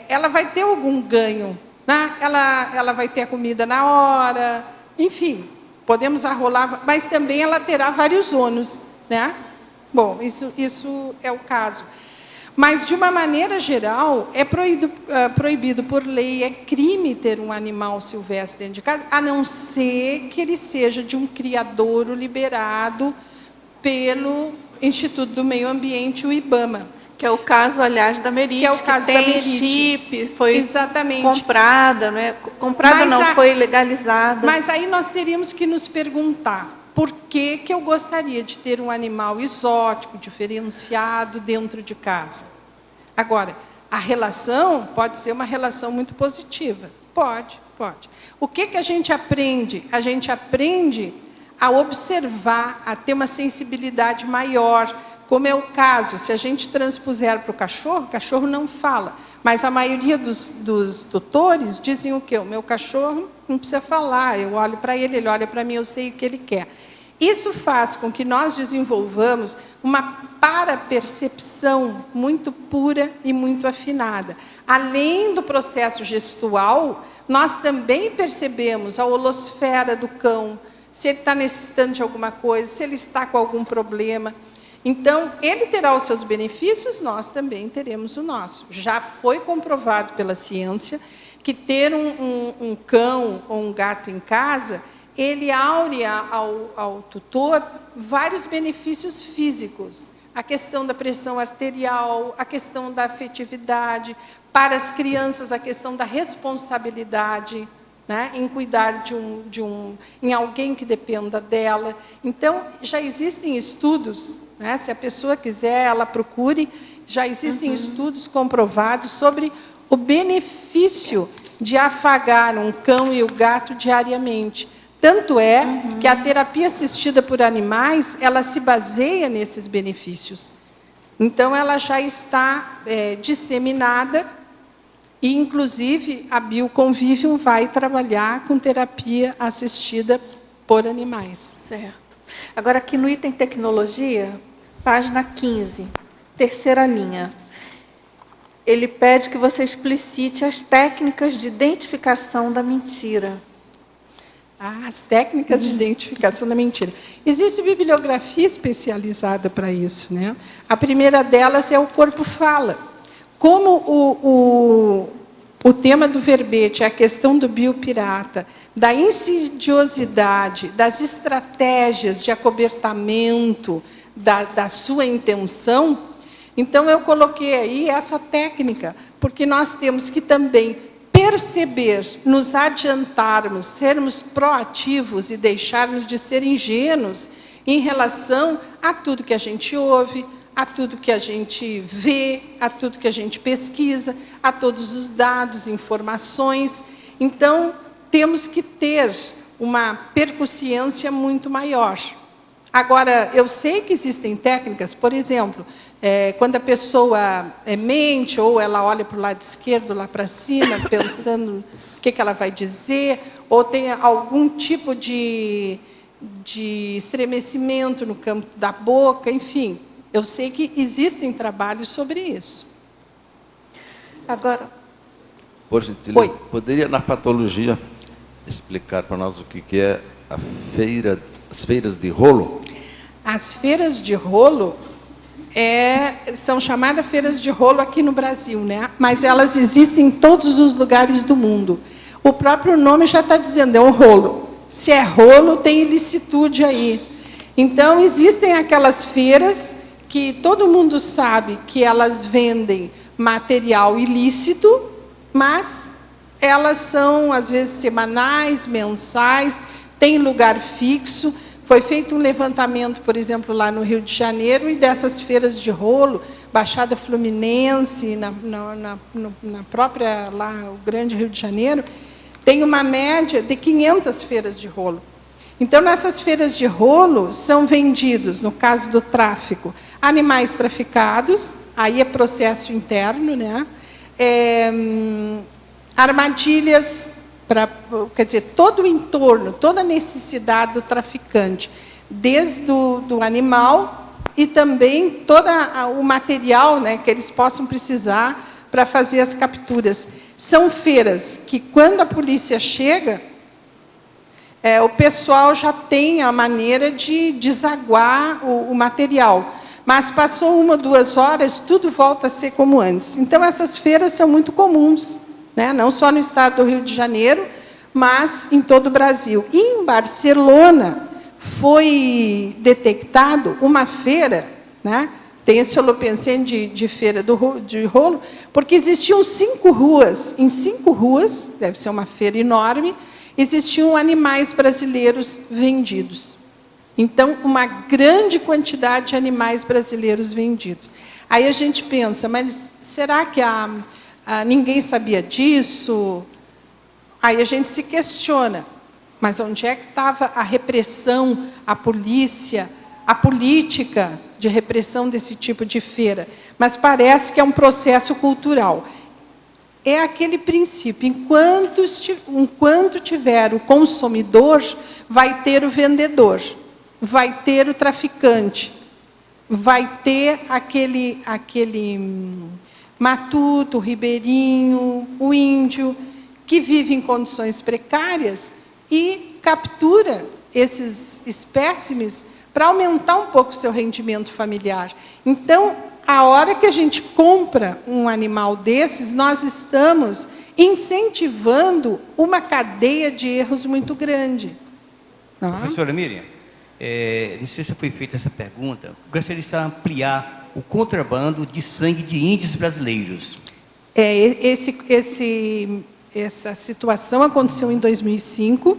ela vai ter algum ganho, né? Ela vai ter a comida na hora, enfim, podemos arrolar, mas também ela terá vários ônus, né? Bom, isso é o caso. Mas, de uma maneira geral, é proibido por lei, é crime ter um animal silvestre dentro de casa, a não ser que ele seja de um criadouro liberado pelo Instituto do Meio Ambiente, o IBAMA. Que é o caso, aliás, da Merite, que é o caso tem da Merite. chip, foi Exatamente. comprada, não é? Comprada Mas não, foi legalizada. Mas aí nós teríamos que nos perguntar por que eu gostaria de ter um animal exótico, diferenciado dentro de casa. Agora, a relação pode ser uma relação muito positiva. Pode. O que a gente aprende? A gente aprende a observar, a ter uma sensibilidade maior, como é o caso, se a gente transpuser para o cachorro não fala, mas a maioria dos tutores dizem o quê? O meu cachorro não precisa falar, eu olho para ele, ele olha para mim, eu sei o que ele quer. Isso faz com que nós desenvolvamos uma parapercepção muito pura e muito afinada. Além do processo gestual, nós também percebemos a holosfera do cão, se ele está necessitando de alguma coisa, se ele está com algum problema. Então, ele terá os seus benefícios, nós também teremos o nosso. Já foi comprovado pela ciência que ter um cão ou um gato em casa, ele aurea ao tutor vários benefícios físicos. A questão da pressão arterial, a questão da afetividade, para as crianças, a questão da responsabilidade, né, em cuidar em alguém que dependa dela. Então, já existem estudos, né, se a pessoa quiser, ela procure, já existem estudos comprovados sobre o benefício de afagar um cão e o gato diariamente. Tanto é que a terapia assistida por animais, ela se baseia nesses benefícios. Então, ela já está disseminada e, inclusive, a Bioconvivium vai trabalhar com terapia assistida por animais. Certo. Agora, aqui no item tecnologia, página 15, terceira linha. Ele pede que você explicite as técnicas de identificação da mentira. As técnicas de identificação da mentira. Existe bibliografia especializada para isso, né? A primeira delas é o corpo fala. Como o tema do verbete, a questão do biopirata, da insidiosidade, das estratégias de acobertamento da sua intenção, então eu coloquei aí essa técnica, porque nós temos que também perceber, nos adiantarmos, sermos proativos e deixarmos de ser ingênuos em relação a tudo que a gente ouve, a tudo que a gente vê, a tudo que a gente pesquisa, a todos os dados, informações. Então, temos que ter uma percussiência muito maior. Agora, eu sei que existem técnicas, por exemplo, quando a pessoa mente, ou ela olha para o lado esquerdo, lá para cima, pensando o que ela vai dizer, ou tem algum tipo de estremecimento no campo da boca, enfim. Eu sei que existem trabalhos sobre isso. Agora... Por gentileza, poderia, na fatologia, explicar para nós o que é as feiras de rolo? As feiras de rolo são chamadas feiras de rolo aqui no Brasil, né? Mas elas existem em todos os lugares do mundo. O próprio nome já está dizendo, é um rolo. Se é rolo, tem ilicitude aí. Então, existem aquelas feiras que todo mundo sabe que elas vendem material ilícito, mas elas são, às vezes, semanais, mensais, tem lugar fixo. Foi feito um levantamento, por exemplo, lá no Rio de Janeiro, e dessas feiras de rolo, Baixada Fluminense, na própria, lá, o grande Rio de Janeiro, tem uma média de 500 feiras de rolo. Então, nessas feiras de rolo, são vendidos, no caso do tráfico, animais traficados, aí é processo interno, né? Armadilhas quer dizer, todo o entorno, toda a necessidade do traficante, desde do animal e também todo o material, né, que eles possam precisar para fazer as capturas. São feiras que, quando a polícia chega, o pessoal já tem a maneira de desaguar o material. Mas passou 1 ou 2 horas, tudo volta a ser como antes. Então, essas feiras são muito comuns, né? Não só no estado do Rio de Janeiro, mas em todo o Brasil. E em Barcelona foi detectado uma feira, né? Tem esse holopensene de feira de rolo, porque existiam 5 ruas. Em 5 ruas, deve ser uma feira enorme, existiam animais brasileiros vendidos. Então, uma grande quantidade de animais brasileiros vendidos. Aí a gente pensa, mas será que ninguém sabia disso? Aí a gente se questiona, mas onde é que estava a repressão, a polícia, a política de repressão desse tipo de feira? Mas parece que é um processo cultural. É aquele princípio, enquanto tiver o consumidor, vai ter o vendedor, vai ter o traficante, vai ter aquele matuto, o ribeirinho, o índio, que vive em condições precárias e captura esses espécimes para aumentar um pouco o seu rendimento familiar. Então, a hora que a gente compra um animal desses, nós estamos incentivando uma cadeia de erros muito grande. Professora Miriam, não sei se foi feita essa pergunta, gostaria de ampliar o contrabando de sangue de índios brasileiros. Essa situação aconteceu em 2005,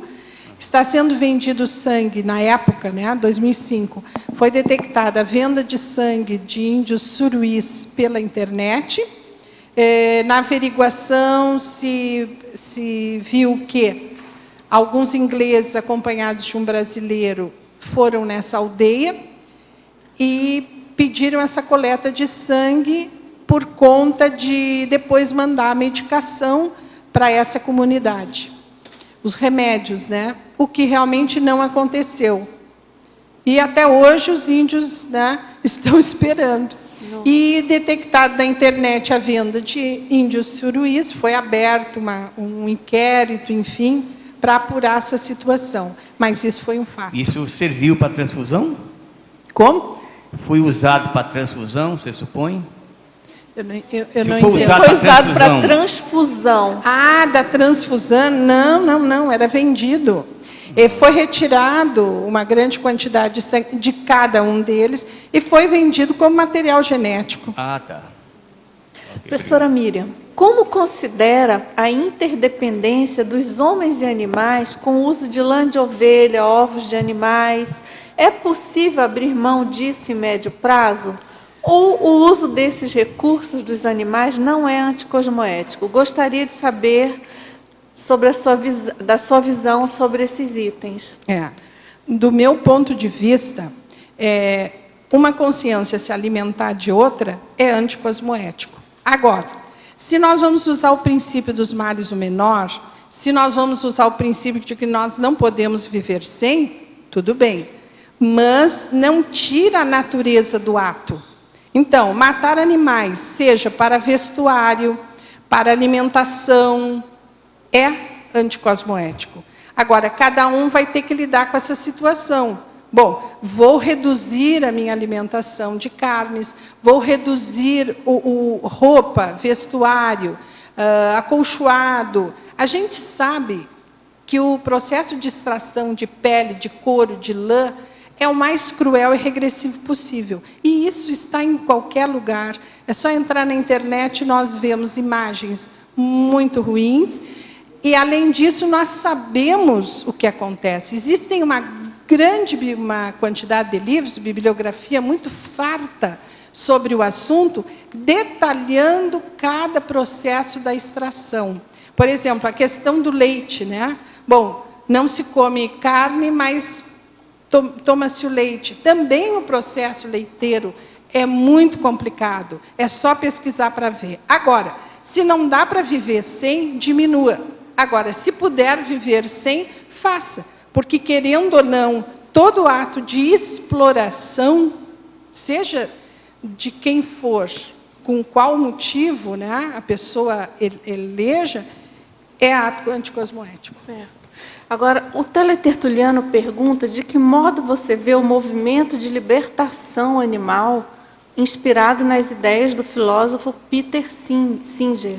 está sendo vendido sangue, na época, né, 2005, foi detectada a venda de sangue de índios suruís pela internet. Na averiguação se viu que alguns ingleses, acompanhados de um brasileiro, foram nessa aldeia e pediram essa coleta de sangue por conta de depois mandar a medicação para essa comunidade. Os remédios, né? O que realmente não aconteceu. E até hoje os índios, né, estão esperando. Nossa. E detectado na internet a venda de índios suruís, foi aberto um inquérito, enfim, para apurar essa situação. Mas isso foi um fato. Isso serviu para transfusão? Como? Foi usado para transfusão, você supõe? Eu não entendi. Foi usado para transfusão. Ah, da transfusão? Não, era vendido. E foi retirado uma grande quantidade de cada um deles e foi vendido como material genético. Ah, tá. Okay. Professora Miriam, como considera a interdependência dos homens e animais com o uso de lã de ovelha, ovos de animais? É possível abrir mão disso em médio prazo? Ou o uso desses recursos dos animais não é anticosmoético? Gostaria de saber sobre da sua visão sobre esses itens. Do meu ponto de vista, uma consciência se alimentar de outra é anticosmoético. Agora, se nós vamos usar o princípio dos males o menor, se nós vamos usar o princípio de que nós não podemos viver sem, tudo bem. Mas não tira a natureza do ato. Então, matar animais, seja para vestuário, para alimentação, é anticosmoético. Agora, cada um vai ter que lidar com essa situação. Bom, vou reduzir a minha alimentação de carnes, vou reduzir roupa, vestuário, acolchoado. A gente sabe que o processo de extração de pele, de couro, de lã, é o mais cruel e regressivo possível. E isso está em qualquer lugar. É só entrar na internet e nós vemos imagens muito ruins. E, além disso, nós sabemos o que acontece. Existem uma quantidade de livros, bibliografia muito farta sobre o assunto, detalhando cada processo da extração. Por exemplo, a questão do leite, né? Bom, não se come carne, mas toma-se o leite. Também o processo leiteiro é muito complicado. É só pesquisar para ver. Agora, se não dá para viver sem, diminua. Agora, se puder viver sem, faça. Porque, querendo ou não, todo ato de exploração, seja de quem for, com qual motivo, né, a pessoa eleja, é ato anticosmoético. Certo. Agora, o teletertuliano pergunta de que modo você vê o movimento de libertação animal inspirado nas ideias do filósofo Peter Singer.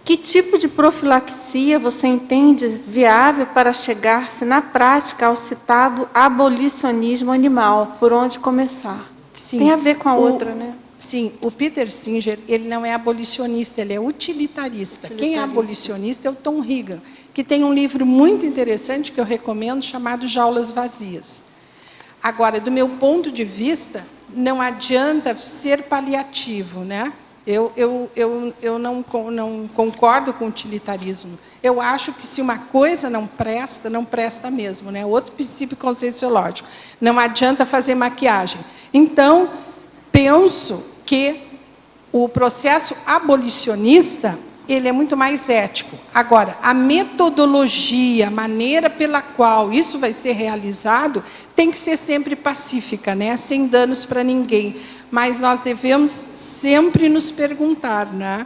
Que tipo de profilaxia você entende viável para chegar-se na prática ao citado abolicionismo animal? Por onde começar? Sim. Tem a ver com a outra, né? Sim, o Peter Singer, ele não é abolicionista, ele é utilitarista. Quem é abolicionista é o Tom Regan, que tem um livro muito interessante que eu recomendo, chamado Jaulas Vazias. Agora, do meu ponto de vista, não adianta ser paliativo, né? Eu não concordo com o utilitarismo. Eu acho que se uma coisa não presta mesmo, né? Outro princípio conscienciológico. Não adianta fazer maquiagem. Então, penso que o processo abolicionista, ele é muito mais ético. Agora, a metodologia, a maneira pela qual isso vai ser realizado, tem que ser sempre pacífica, né? Sem danos para ninguém. Mas nós devemos sempre nos perguntar, né?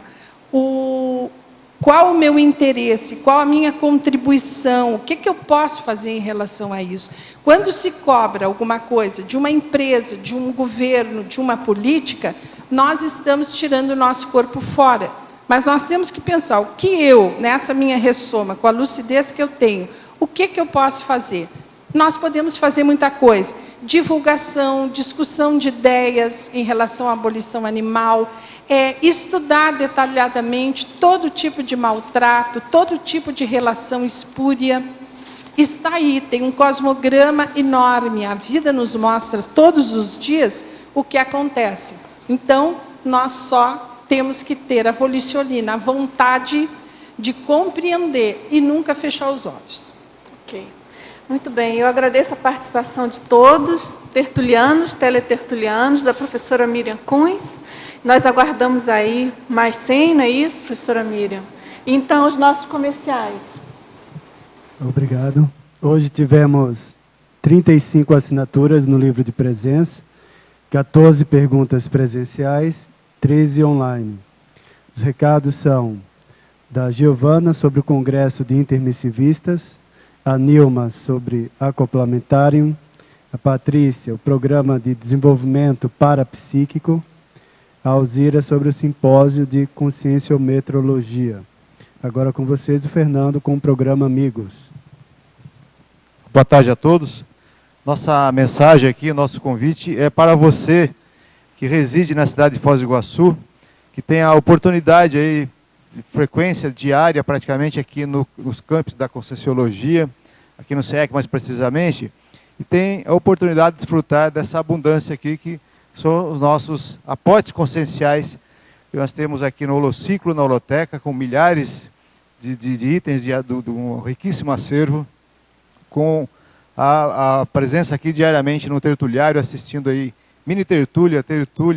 Qual o meu interesse, qual a minha contribuição, o que eu posso fazer em relação a isso? Quando se cobra alguma coisa de uma empresa, de um governo, de uma política, nós estamos tirando o nosso corpo fora. Mas nós temos que pensar, o que eu, nessa minha ressoma, com a lucidez que eu tenho, o que eu posso fazer? Nós podemos fazer muita coisa. Divulgação, discussão de ideias em relação à abolição animal, estudar detalhadamente todo tipo de maltrato, todo tipo de relação espúria. Está aí, tem um cosmograma enorme. A vida nos mostra todos os dias o que acontece. Então, nós só temos que ter a volicionina, a vontade de compreender e nunca fechar os olhos. Ok. Muito bem, eu agradeço a participação de todos, tertulianos, teletertulianos, da professora Miriam Kunz. Nós aguardamos aí mais 100, não é isso, professora Miriam? Então, os nossos comerciais. Obrigado. Hoje tivemos 35 assinaturas no livro de presença, 14 perguntas presenciais, 13 online. Os recados são da Giovana sobre o Congresso de Intermissivistas, a Nilma sobre Acoplamentarium, a Patrícia, o Programa de Desenvolvimento Parapsíquico, a Alzira sobre o Simpósio de Conscienciometrologia. Agora com vocês o Fernando com o programa Amigos. Boa tarde a todos. Nossa mensagem aqui, nosso convite é para você que reside na cidade de Foz do Iguaçu, que tem a oportunidade aí, de frequência diária praticamente aqui nos campos da Conscienciologia, aqui no SEC mais precisamente, e tem a oportunidade de desfrutar dessa abundância aqui, que são os nossos aportes conscienciais, que nós temos aqui no Holociclo, na Holoteca, com milhares de itens de um riquíssimo acervo, com a presença aqui diariamente no tertuliário, assistindo aí mini tertúlia,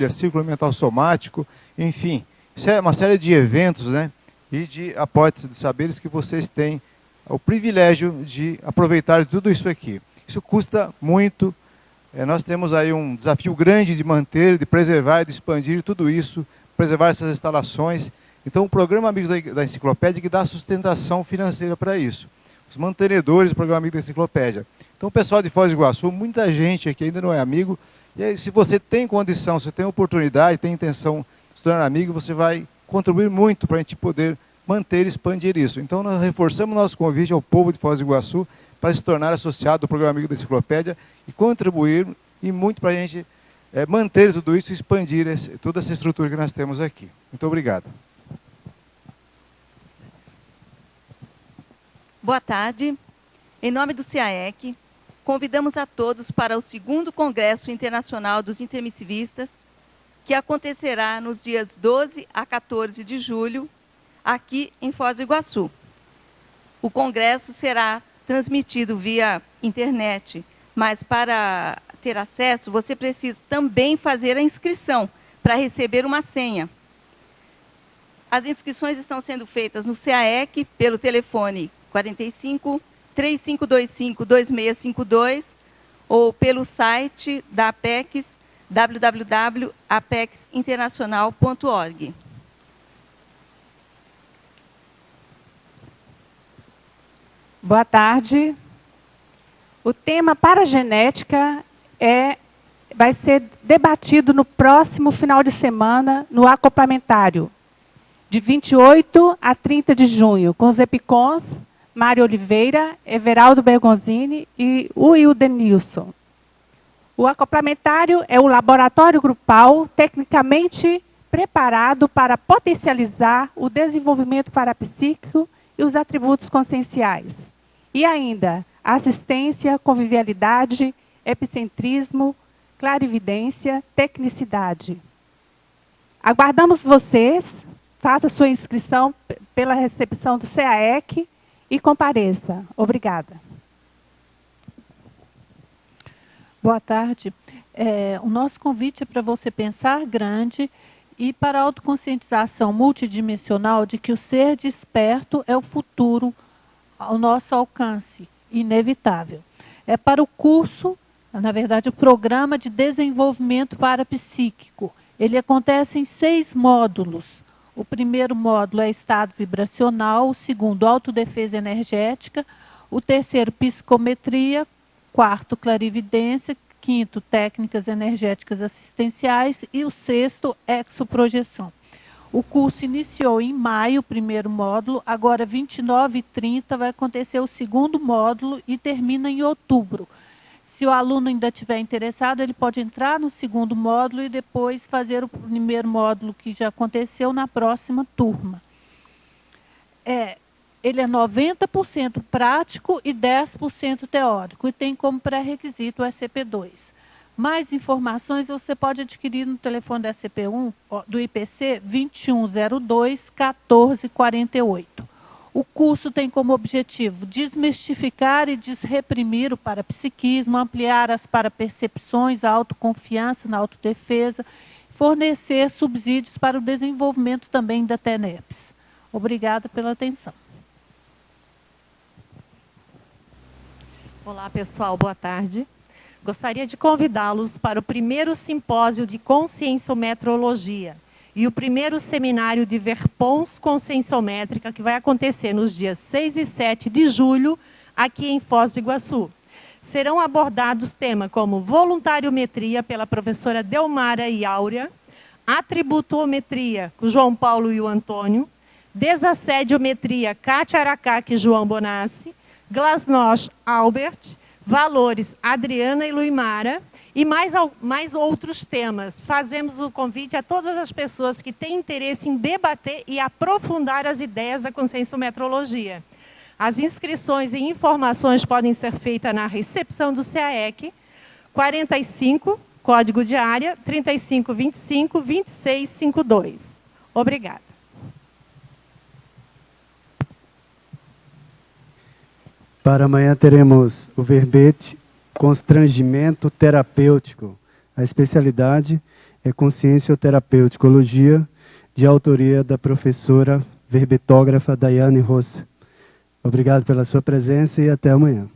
círculo mental somático, enfim, isso é uma série de eventos, né, e de aportes de saberes que vocês têm o privilégio de aproveitar de tudo isso aqui. Isso custa muito, nós temos aí um desafio grande de manter, de preservar, de expandir tudo isso, preservar essas instalações. Então o programa Amigos da Enciclopédia que dá sustentação financeira para isso. Os mantenedores do programa Amigos da Enciclopédia. Então o pessoal de Foz do Iguaçu, muita gente aqui ainda não é amigo, e aí, se você tem condição, se tem oportunidade, tem intenção de se tornar amigo, você vai contribuir muito para a gente poder manter e expandir isso. Então nós reforçamos nosso convite ao povo de Foz do Iguaçu para se tornar associado ao programa Amigo da Enciclopédia e contribuir e muito para a gente manter tudo isso e expandir toda essa estrutura que nós temos aqui. Muito obrigado. Boa tarde. Em nome do CAEC, convidamos a todos para o 2º Congresso Internacional dos Intermissivistas, que acontecerá nos dias 12 a 14 de julho, aqui em Foz do Iguaçu. O congresso será transmitido via internet, mas para ter acesso, você precisa também fazer a inscrição para receber uma senha. As inscrições estão sendo feitas no CAEC pelo telefone 45 3525 2652 ou pelo site da Apex, www.apexinternacional.org. Boa tarde. O tema paragenética vai ser debatido no próximo final de semana no acoplamentário, de 28 a 30 de junho, com os EPICONs, Mário Oliveira, Everaldo Bergonzini e o Wildenilson. O acoplamentário é um laboratório grupal tecnicamente preparado para potencializar o desenvolvimento parapsíquico e os atributos conscienciais. E ainda, assistência, convivialidade, epicentrismo, clarividência, tecnicidade. Aguardamos vocês, faça sua inscrição pela recepção do CAEC e compareça. Obrigada. Boa tarde. O nosso convite é para você pensar grande e para a autoconscientização multidimensional de que o ser desperto é o futuro ao nosso alcance, inevitável. É para o curso, na verdade, o Programa de Desenvolvimento Parapsíquico. Ele acontece em 6 módulos. O primeiro módulo é estado vibracional, o segundo, autodefesa energética, o terceiro, psicometria, quarto, clarividência, quinto, técnicas energéticas assistenciais e o sexto, exoprojeção. O curso iniciou em maio, o primeiro módulo, agora 29 e 30 vai acontecer o segundo módulo e termina em outubro. Se o aluno ainda estiver interessado, ele pode entrar no segundo módulo e depois fazer o primeiro módulo que já aconteceu na próxima turma. Ele é 90% prático e 10% teórico e tem como pré-requisito o SCP-2. Mais informações você pode adquirir no telefone da SCP-1, do IPC 2102-1448. O curso tem como objetivo desmistificar e desreprimir o parapsiquismo, ampliar as parapercepções, a autoconfiança na autodefesa, fornecer subsídios para o desenvolvimento também da TENEPS. Obrigada pela atenção. Olá, pessoal, boa tarde. Gostaria de convidá-los para o primeiro simpósio de conscienciometrologia e o primeiro seminário de Verpons Conscienciométrica, que vai acontecer nos dias 6 e 7 de julho, aqui em Foz do Iguaçu. Serão abordados temas como voluntariometria, pela professora Delmara e Áurea, atributometria, com João Paulo e o Antônio, desassediometria, Kátia Aracaque e João Bonassi, Glasnost, Albert, valores, Adriana e Luimara, e mais outros temas. Fazemos o convite a todas as pessoas que têm interesse em debater e aprofundar as ideias da conscienciometrologia. As inscrições e informações podem ser feitas na recepção do CAEC, 45, código de área, 3525-2652. Obrigada. Para amanhã teremos o verbete constrangimento terapêutico. A especialidade é consciencioterapeuticologia, de autoria da professora verbetógrafa Daiane Rossa. Obrigado pela sua presença e até amanhã.